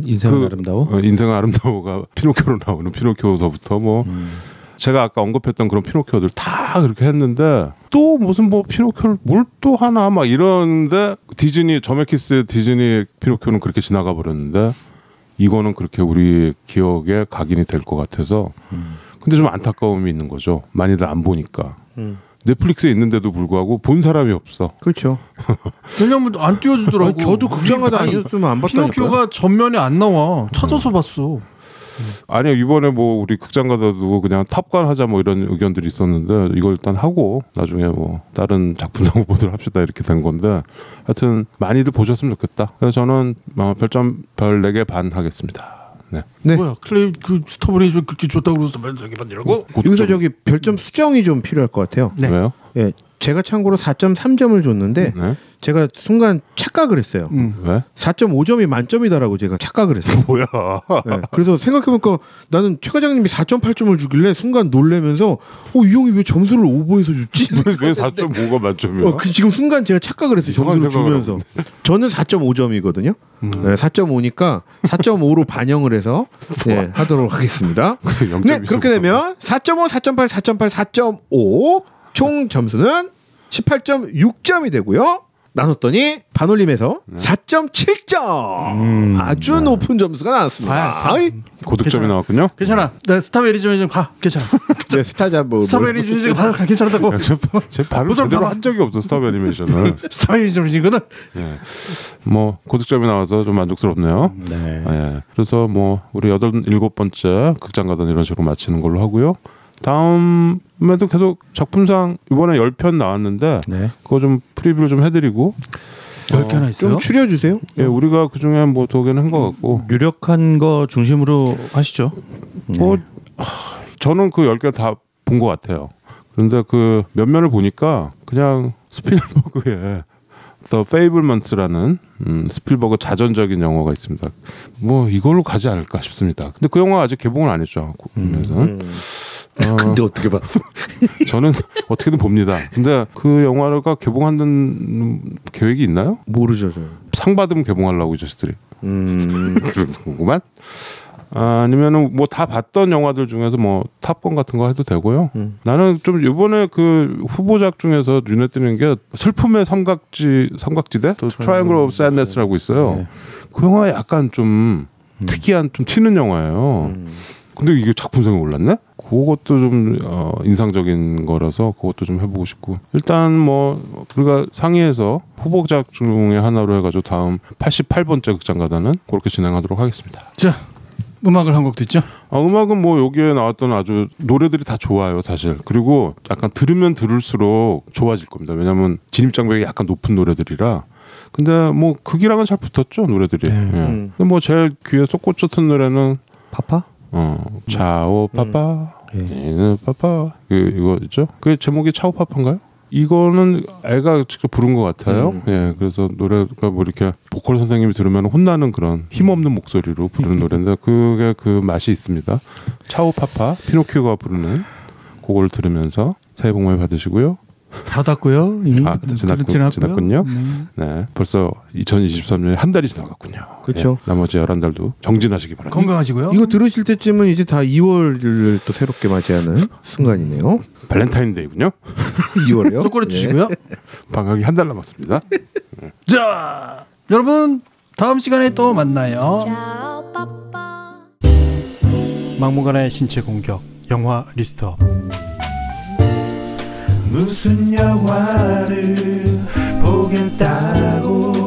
인생은 아름다워. 인생은 아름다워가 피노키오로 나오는 피노키오서부터 뭐 제가 아까 언급했던 그런 피노키오들 다 그렇게 했는데 또 무슨 뭐 피노키오를 뭘 또 하나 막 이러는데 디즈니 저메키스의 디즈니 피노키오는 그렇게 지나가 버렸는데 이거는 그렇게 우리 기억에 각인이 될 것 같아서 근데 좀 안타까움이 있는 거죠. 많이들 안 보니까. 넷플릭스에 있는데도 불구하고 본 사람이 없어. 그렇죠. 왜냐면 안 띄워주더라고. 저도 극장가도 아니었으면 안 봤다니까요. 피노키오가 전면에 안 나와. 찾아서 봤어. 아니요 이번에 뭐 우리 극장 가도 그냥 탑간 하자 뭐 이런 의견들이 있었는데 이걸 일단 하고 나중에 뭐 다른 작품도 보도록 합시다 이렇게 된 건데 하여튼 많이들 보셨으면 좋겠다. 그래서 저는 별점 별 4개 반 하겠습니다. 네. 뭐야 클레이 그 스타버리 좀 그렇게 좋다고 그래서 별 4개 반이라고? 여기서 저기 별점 수정이 좀 필요할 것 같아요. 네. 왜요? 예, 제가 참고로 4.3점을 줬는데 제가 순간 착각을 했어요. 왜? 4.5점이 만점이다라고 제가 착각을 했어요. 뭐야? 네, 그래서 생각해보니까 나는 최 과장님이 4.8점을 주길래 순간 놀래면서 이 형이 왜 점수를 오버해서 줬지? 왜 4.5가 만점이야? 지금 순간 제가 착각을 했어요. 점수를 주면서. 저는 4.5점이거든요. 네, 4.5니까 4.5로 반영을 해서 하도록 하겠습니다. 네, 그렇게 되면 4.5, 4.8, 4.8, 4.5 총 점수는 18.6점이 되고요. 나눴더니 반올림에서 4.7점 아주 높은 점수가 나왔습니다. 고득점이 나왔군요. 괜찮아. 나 스타베리 좀 가. 괜찮아. 네, 스타잡 스타베리 좀 가. 괜찮다고. 제 발음 제대로 한 적이 없어 스타베리 애니메이션을. 스타베리 좀이거든. 네. 뭐 고득점이 나와서 좀 만족스럽네요. 네. 네. 그래서 뭐 우리 7번째 극장 가던 이런 식으로 마치는 걸로 하고요. 다음에도 계속 작품상 이번에 10편 나왔는데 그거 좀 프리뷰를 좀 해드리고 10개나 있어요? 좀 추려주세요. 예, 우리가 그 중에 뭐 2개는 한 것 같고 유력한 거 중심으로 하시죠. 뭐 저는 그 10개 다 본 것 같아요. 그런데 그 몇 면을 보니까 그냥 스필버그의 The Fablemants라는 스필버그 자전적인 영화가 있습니다. 뭐 이걸로 가지 않을까 싶습니다. 근데 그 영화 아직 개봉을 안 했죠. 국내에서는. 근데 어떻게 봐? 저는 어떻게든 봅니다. 근데 그 영화가 개봉하는 계획이 있나요? 모르죠. 저. 상 받으면 개봉하려고 이 자식들이. 궁금한? 아니면은 뭐 다 봤던 영화들 중에서 뭐 탑건 같은 거 해도 되고요. 나는 좀 이번에 그 후보작 중에서 눈에 띄는 게 슬픔의 삼각지대, 또 Triangle of Sadness라고 있어요. 그 영화 약간 좀 특이한 좀 튀는 영화예요. 근데 이게 작품성이 올랐네? 그것도 좀 인상적인 거라서 그것도 좀 해보고 싶고 일단 뭐 우리가 상의해서 후보작 중에 하나로 해가지고 다음 88번째 극장가단은 그렇게 진행하도록 하겠습니다. 자, 음악을 한 곡 듣죠? 음악은 뭐 여기에 나왔던 아주 노래들이 다 좋아요 사실. 그리고 약간 들으면 들을수록 좋아질 겁니다. 왜냐하면 진입장벽이 약간 높은 노래들이라. 근데 뭐 극이랑은 잘 붙었죠 노래들이. 예. 근데 뭐 제일 귀에 쏙 꽂혔던 노래는 파파? 차오 파파, 파파 이거 있죠? 그 제목이 차오 파파인가요? 이거는 애가 직접 부른 것 같아요. 예, 그래서 노래가 뭐 이렇게 보컬 선생님이 들으면 혼나는 그런 힘없는 목소리로 부르는 노래인데 그게 그 맛이 있습니다. 차오 파파, 피노키오가 부르는 그걸 들으면서 새해 복 많이 받으시고요. 받았고요. 이미 지났군요. 네, 벌써 2023년에 한 달이 지나갔군요. 그렇죠. 예, 나머지 11달도 정진하시기 바랍니다. 건강하시고요. 이거 들으실 때쯤은 이제 다 2월을 또 새롭게 맞이하는 순간이네요. 발렌타인데이군요. 2월이요? 초콜릿 주시고요. 방학이 한 달 남았습니다. 자, 여러분 다음 시간에 또 만나요. 막무가내 신체 공격 영화 리스트업. 무슨 영화를 보겠다고